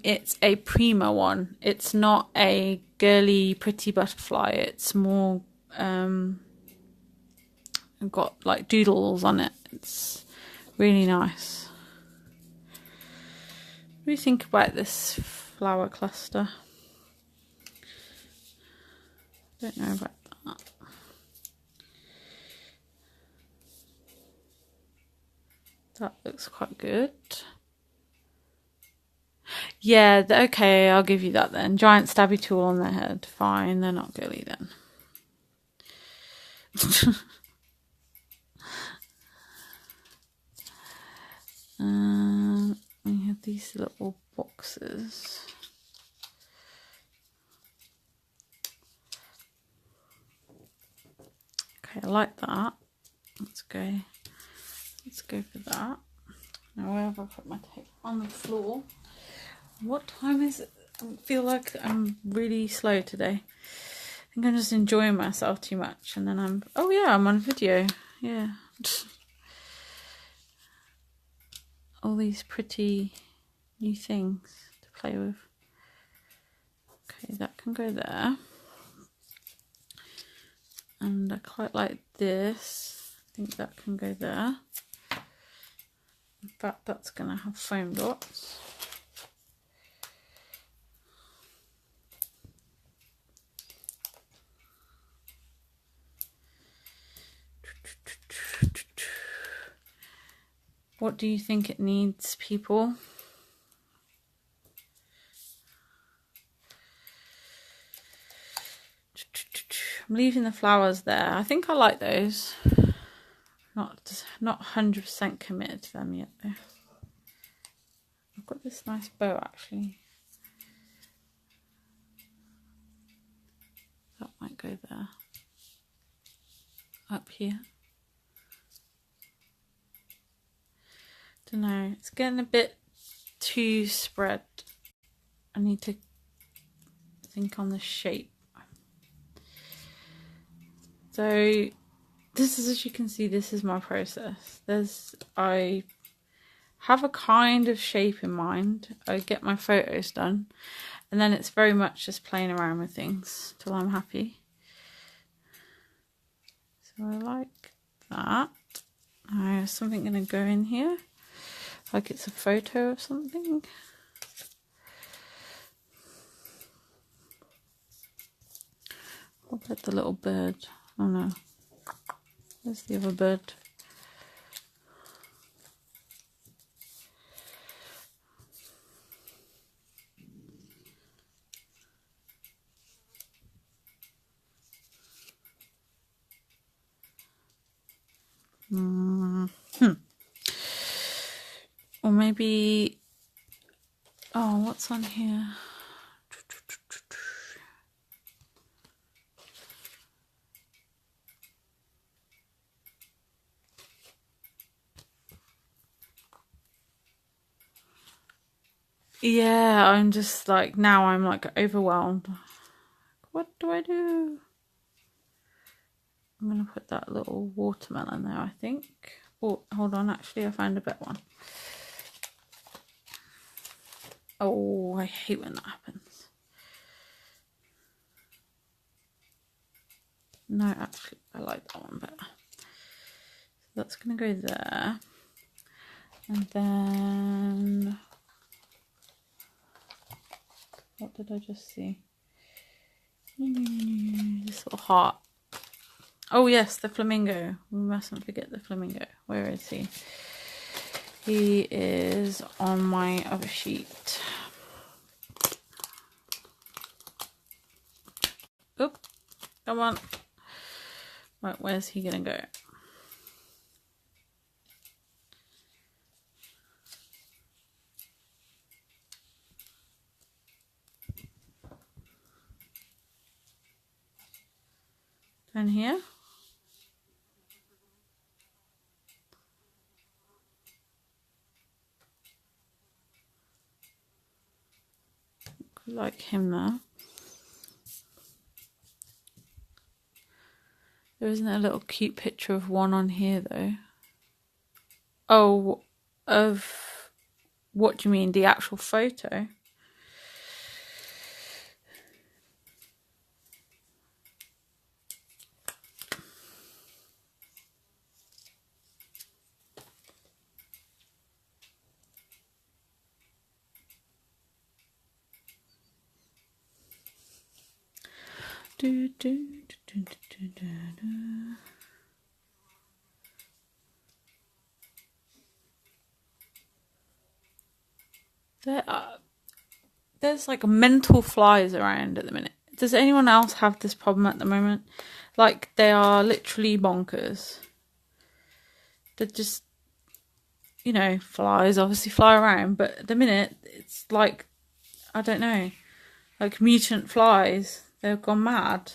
It's a Prima one. It's not a girly pretty butterfly. It's more got like doodles on it. It's really nice. What do you think about this flower cluster? Don't know about that. That looks quite good. Yeah, okay, I'll give you that then. Giant stabby tool on their head. Fine, they're not girly then. We have these little boxes. Okay, I like that. Let's go for that. Now where have I put my tape? On the floor. What time is it? I feel like I'm really slow today. I think I'm just enjoying myself too much, and then oh yeah, I'm on video. Yeah. All these pretty new things to play with. Okay, that can go there. And I quite like this. I think that can go there. In fact, that's going to have foam dots. What do you think it needs, people? I'm leaving the flowers there. I think I like those. Not 100% committed to them yet though. I've got this nice bow actually. That might go there. Up here. Don't know. It's getting a bit too spread. I need to think on the shape. So this is, as you can see, this is my process. I have a kind of shape in mind. I get my photos done, and then it's very much just playing around with things till I'm happy. So I like that. Now is something going to go in here, like it's a photo of something. What about the little bird? Oh no, there's the other bird. Or maybe, oh, what's on here? Yeah, I'm just like, now I'm like overwhelmed. What do I do? I'm going to put that little watermelon there, I think. Oh, hold on, actually I found a better one. Oh, I hate when that happens. No, actually, I like that one better. So that's going to go there. And then, what did I just see? This little heart. Oh yes, the flamingo. We mustn't forget the flamingo. Where is he? He is on my other sheet. Oop, come on. Right, where's he gonna go? And here. Like him there. There isn't a little cute picture of one on here though. Oh, of what do you mean? The actual photo? Do, do, do, do, do, do, do. There's like mental flies around at the minute. Does anyone else have this problem at the moment? Like, they are literally bonkers. They're just, you know, flies obviously fly around, but at the minute it's like, I don't know, like mutant flies. They've gone mad.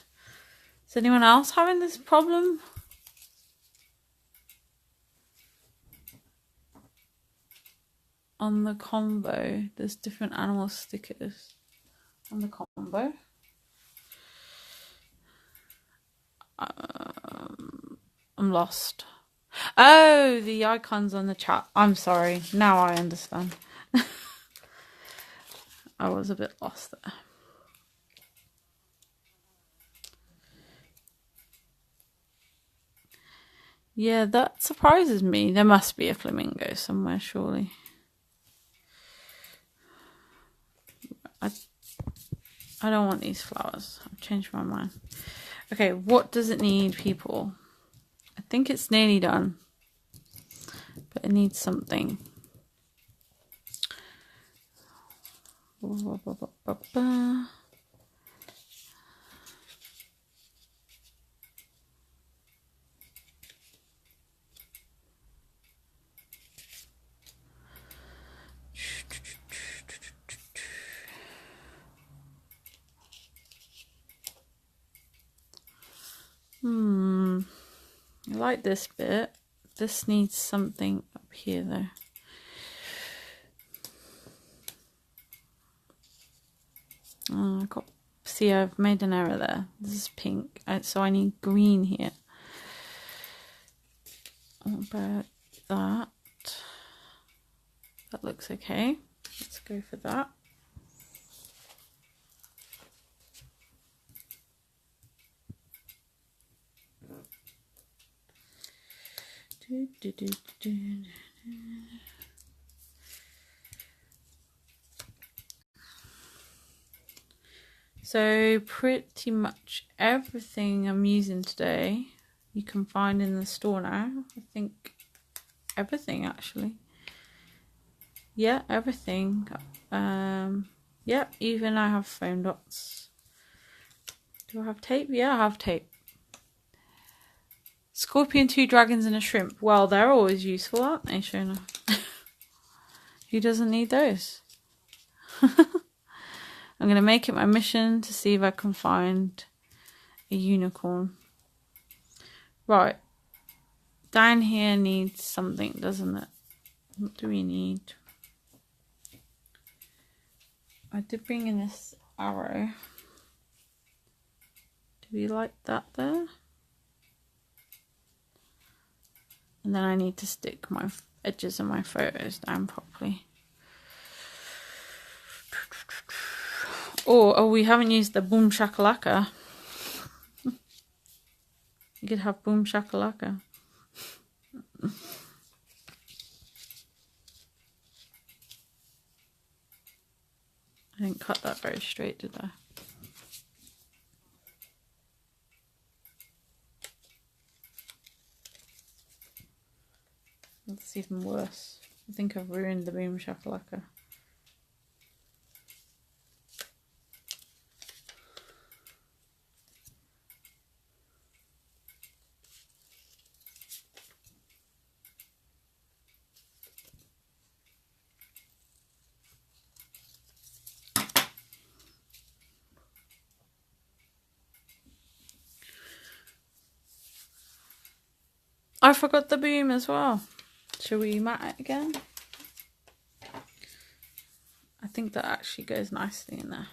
Is anyone else having this problem? On the combo, there's different animal stickers on the combo. I'm lost. Oh, the icons on the chat. I'm sorry. Now I understand. I was a bit lost there. Yeah, that surprises me. There must be a flamingo somewhere, surely. I don't want these flowers. I've changed my mind. Okay, what does it need, people? I think it's nearly done. But it needs something. I like this bit. This needs something up here though. Oh, see, I've made an error there. This is pink, so I need green here. What about that? That looks okay. Let's go for that. So pretty much everything I'm using today you can find in the store now. I think everything actually. Yeah, everything. Yeah, even I have foam dots. Do I have tape? Yeah, I have tape. Scorpion, 2 dragons and a shrimp. Well, they're always useful, aren't they, Shona? Who doesn't need those? I'm going to make it my mission to see if I can find a unicorn. Right. Down here needs something, doesn't it? What do we need? I did bring in this arrow. Do we like that there? And then I need to stick my edges of my photos down properly. Oh, we haven't used the boom shakalaka. You could have boom shakalaka. I didn't cut that very straight, did I? That's even worse. I think I've ruined the boom shakalaka. I forgot the boom as well. Shall we matte it again? I think that actually goes nicely in there.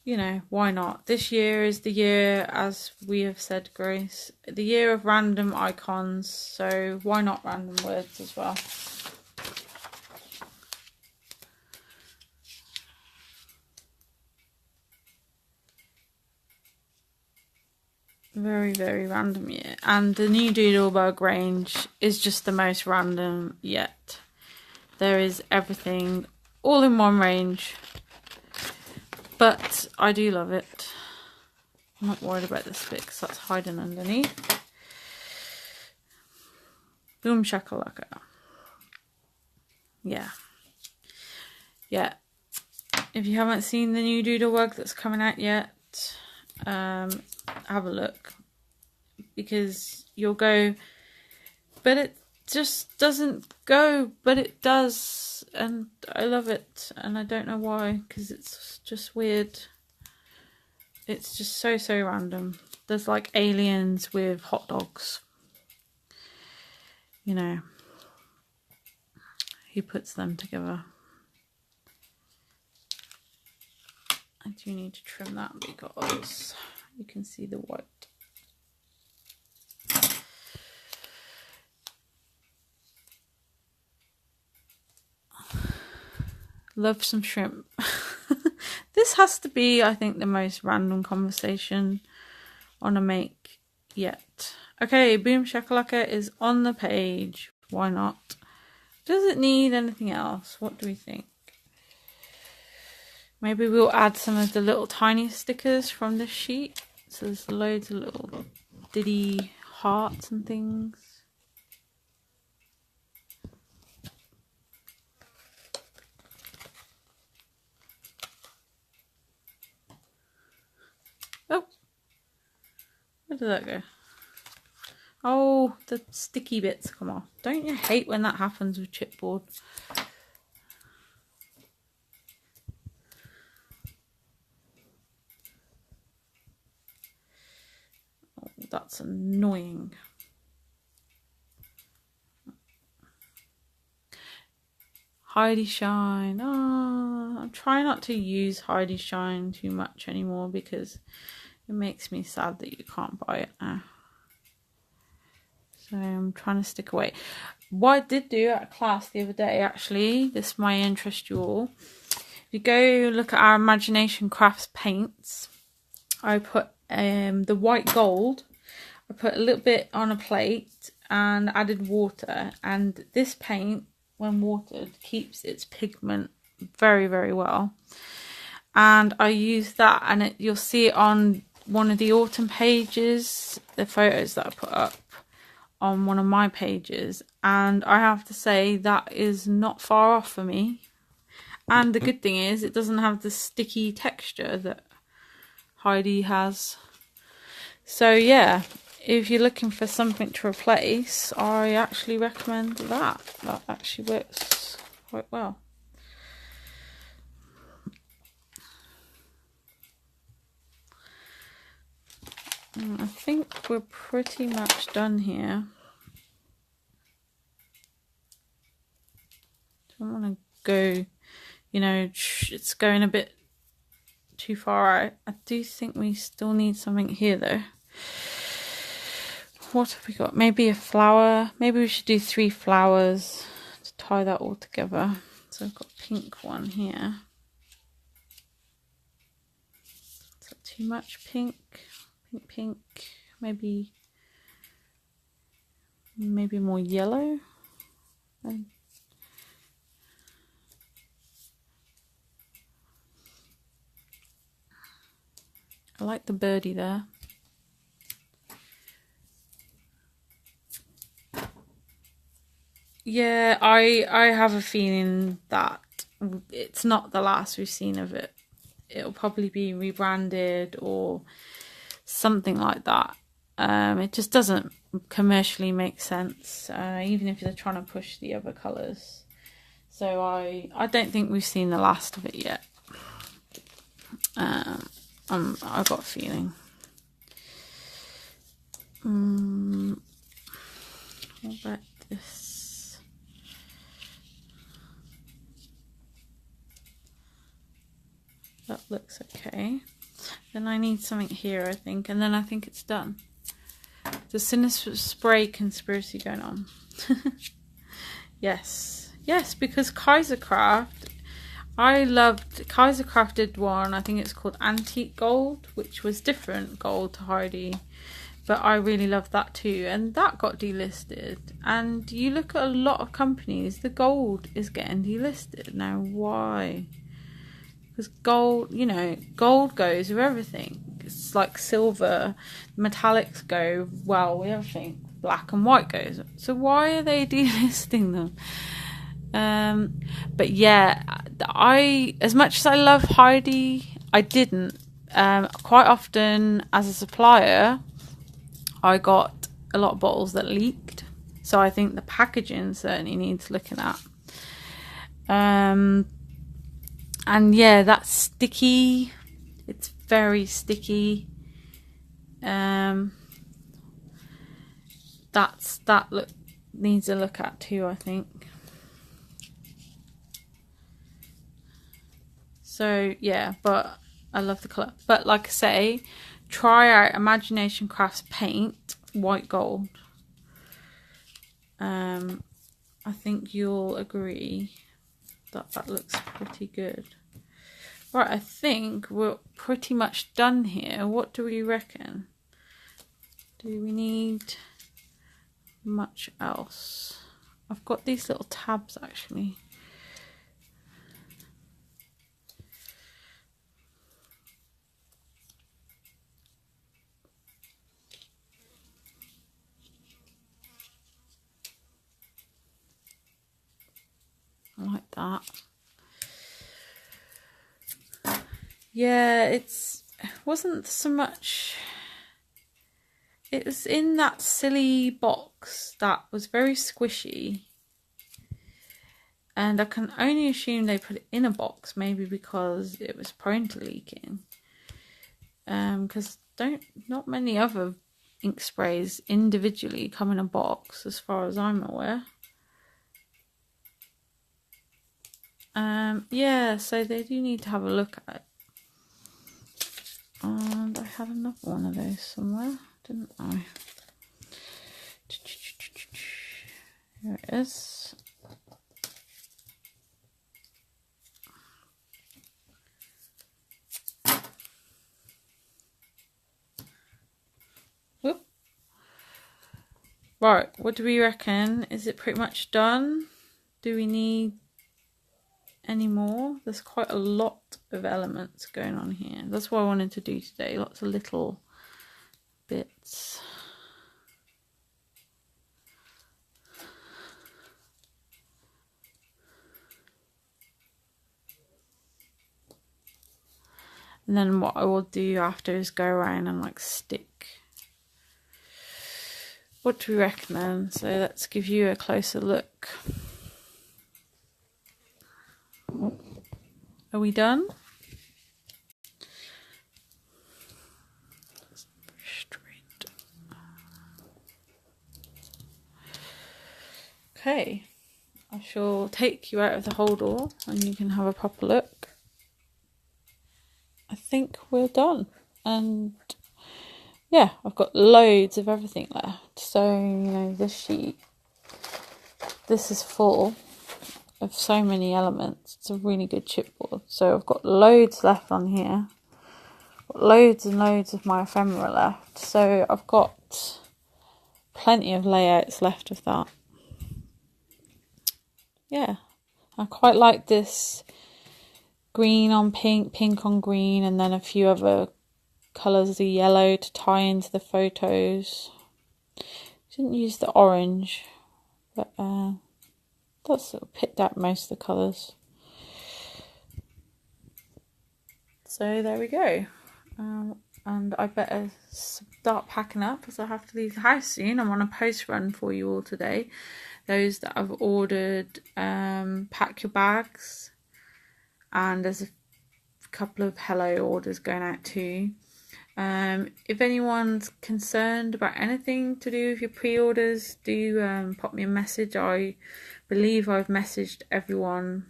You know, why not? This year is the year, as we have said, Grace, the year of random icons. So why not random words as well? Very, very random year. And the new Doodlebug range is just the most random yet. There is everything all in one range. But I do love it. I'm not worried about this bit because that's hiding underneath. Boom shakalaka. Yeah. Yeah. If you haven't seen the new Doodlebug that's coming out yet, have a look. Because you'll go, but it just doesn't go, but it does. And I love it. And I don't know why, because it's just weird. It's just so random. There's like aliens with hot dogs. You know, he puts them together. I do need to trim that because you can see the white. Love some shrimp. This has to be, I think, the most random conversation on a make yet. Okay, Boom Shakalaka is on the page. Why not? Does it need anything else? What do we think? Maybe we'll add some of the little tiny stickers from this sheet. So there's loads of little diddy hearts and things. Oh, where did that go? Oh, the sticky bits come off. Don't you hate when that happens with chipboard? Oh, that's annoying. Heidi Shine. Oh, I'm trying not to use Heidi Shine too much anymore because it makes me sad that you can't buy it now. So I'm trying to stick away. What I did do at class the other day, actually, this might interest you all. If you go look at our Imagination Crafts paints, I put the white gold. I put a little bit on a plate and added water. And this paint, when watered, keeps its pigment very well. And I use that, and you'll see it on one of the autumn pages, the photos that I put up on one of my pages, and I have to say that is not far off for me. And the good thing is it doesn't have the sticky texture that Heidi has. So yeah, if you're looking for something to replace, I actually recommend that. That actually works quite well. I think we're pretty much done here. Don't want to go, you know, it's going a bit too far out. I do think we still need something here though. What have we got? Maybe a flower. Maybe we should do 3 flowers to tie that all together. So I've got a pink one here. Is that too much pink? Pink. Maybe more yellow. I like the birdie there. Yeah, I have a feeling that it's not the last we've seen of it. It'll probably be rebranded or something like that. It just doesn't commercially make sense, even if they're trying to push the other colours. So I don't think we've seen the last of it yet. I got a feeling. What about this? That looks okay. Then I need something here, I think, and then I think it's done. The Sinister Spray conspiracy going on. Yes, because Kaisercraft, I loved Kaisercraft did one, I think it's called Antique Gold, which was different gold to Heidi, but I really loved that too, and that got delisted. And you look at a lot of companies, the gold is getting delisted now. Why? Because gold, you know, gold goes with everything. It's like silver, metallics go well with everything. Black and white goes. So why are they delisting them? But yeah, as much as I love Heidi, I didn't. Quite often as a supplier, I got a lot of bottles that leaked. So I think the packaging certainly needs looking at. And yeah, that's sticky. It's very sticky. That look needs a look at too, I think. So yeah, but I love the colour. But like I say, try out Imagination Crafts paint white gold. I think you'll agree that looks pretty good. Right, I think we're pretty much done here. What do we reckon? Do we need much else? I've got these little tabs actually. Like that. Yeah, it wasn't so much. It was in that silly box that was very squishy. And I can only assume they put it in a box, maybe because it was prone to leaking. Because not many other ink sprays individually come in a box, as far as I'm aware. Yeah, so they do need to have a look at it. And I had another one of those somewhere, didn't I? Here it is. Whoop. Right, what do we reckon? Is it pretty much done? Do we need any more? There's quite a lot of elements going on here. That's what I wanted to do today. Lots of little bits. And then what I will do after is go around and like stick. What do we reckon then? So let's give you a closer look. Are we done? Straight. Okay. I shall take you out of the holdall and you can have a proper look. I think we're done. And yeah, I've got loads of everything left. So, you know, this sheet, this is full of so many elements. It's a really good chipboard. So I've got loads left on here. Got loads and loads of my ephemera left. So I've got plenty of layouts left of that. Yeah, I quite like this green on pink, pink on green, and then a few other colours of yellow to tie into the photos. Didn't use the orange, but that's sort of picked out most of the colours. So there we go. And I better start packing up as I have to leave the house soon. I'm on a post run for you all today. Those that have ordered, pack your bags. And there's a couple of Hello orders going out too. If anyone's concerned about anything to do with your pre-orders, do pop me a message. I believe I've messaged everyone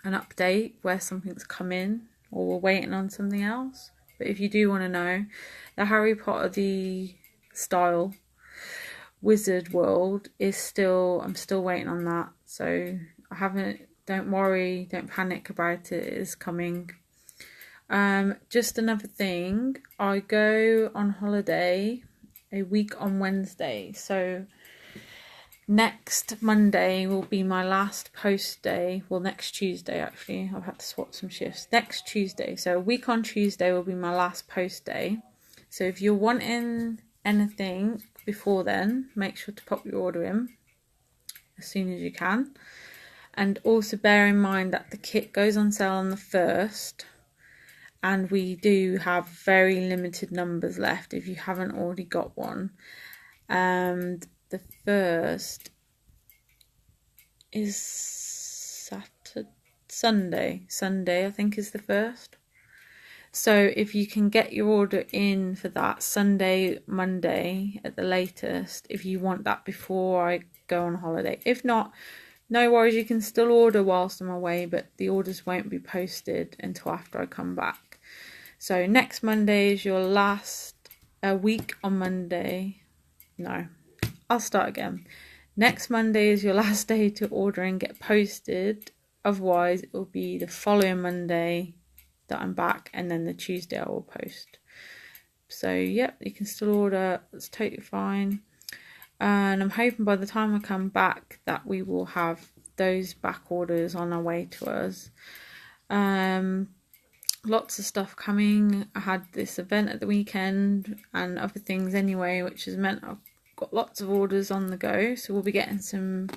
an update where something's come in or we're waiting on something else. But if you do want to know, the Harry Potter the style Wizard World is still, I'm still waiting on that. So I haven't, don't worry, don't panic about it, it is coming. Just another thing, I go on holiday a week on Wednesday, so next Monday will be my last post day. Well, next Tuesday actually, I've had to swap some shifts. Next Tuesday, so a week on Tuesday will be my last post day. So if you're wanting anything before then, make sure to pop your order in as soon as you can. And also bear in mind that the kit goes on sale on the 1st. And we do have very limited numbers left if you haven't already got one. And the 1st is Sunday I think is the 1st. So if you can get your order in for that Sunday, Monday at the latest, if you want that before I go on holiday. If not, no worries, you can still order whilst I'm away, but the orders won't be posted until after I come back. So next Monday is your last week on Monday. No, I'll start again. Next Monday is your last day to order and get posted. Otherwise, it will be the following Monday that I'm back, and then the Tuesday I will post. So yep, you can still order, that's totally fine. And I'm hoping by the time I come back that we will have those back orders on our way to us. Lots of stuff coming. I had this event at the weekend and other things anyway, which has meant I've got lots of orders on the go. So we'll be getting some,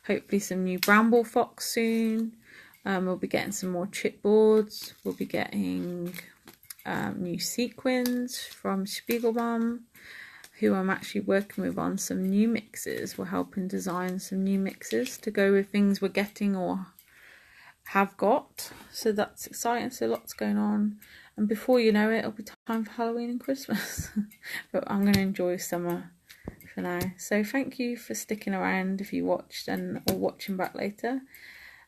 hopefully some new Bramble Fox soon. We'll be getting some more chipboards. We'll be getting new sequins from Spiegelbaum, who I'm actually working with on some new mixes. We're helping design some new mixes to go with things we're getting or have got. So that's exciting. So lots going on. And before you know it, it'll be time for Halloween and Christmas. But I'm going to enjoy summer for now. So thank you for sticking around if you watched and or watching back later.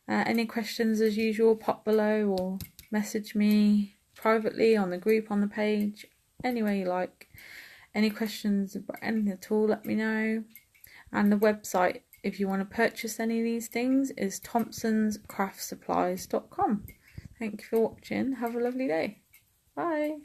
Any questions as usual, pop below or message me privately on the group, on the page, any way you like. Any questions about anything at all, let me know. And the website, if you want to purchase any of these things, is thompsonscraftsupplies.com. Thank you for watching. Have a lovely day. Bye.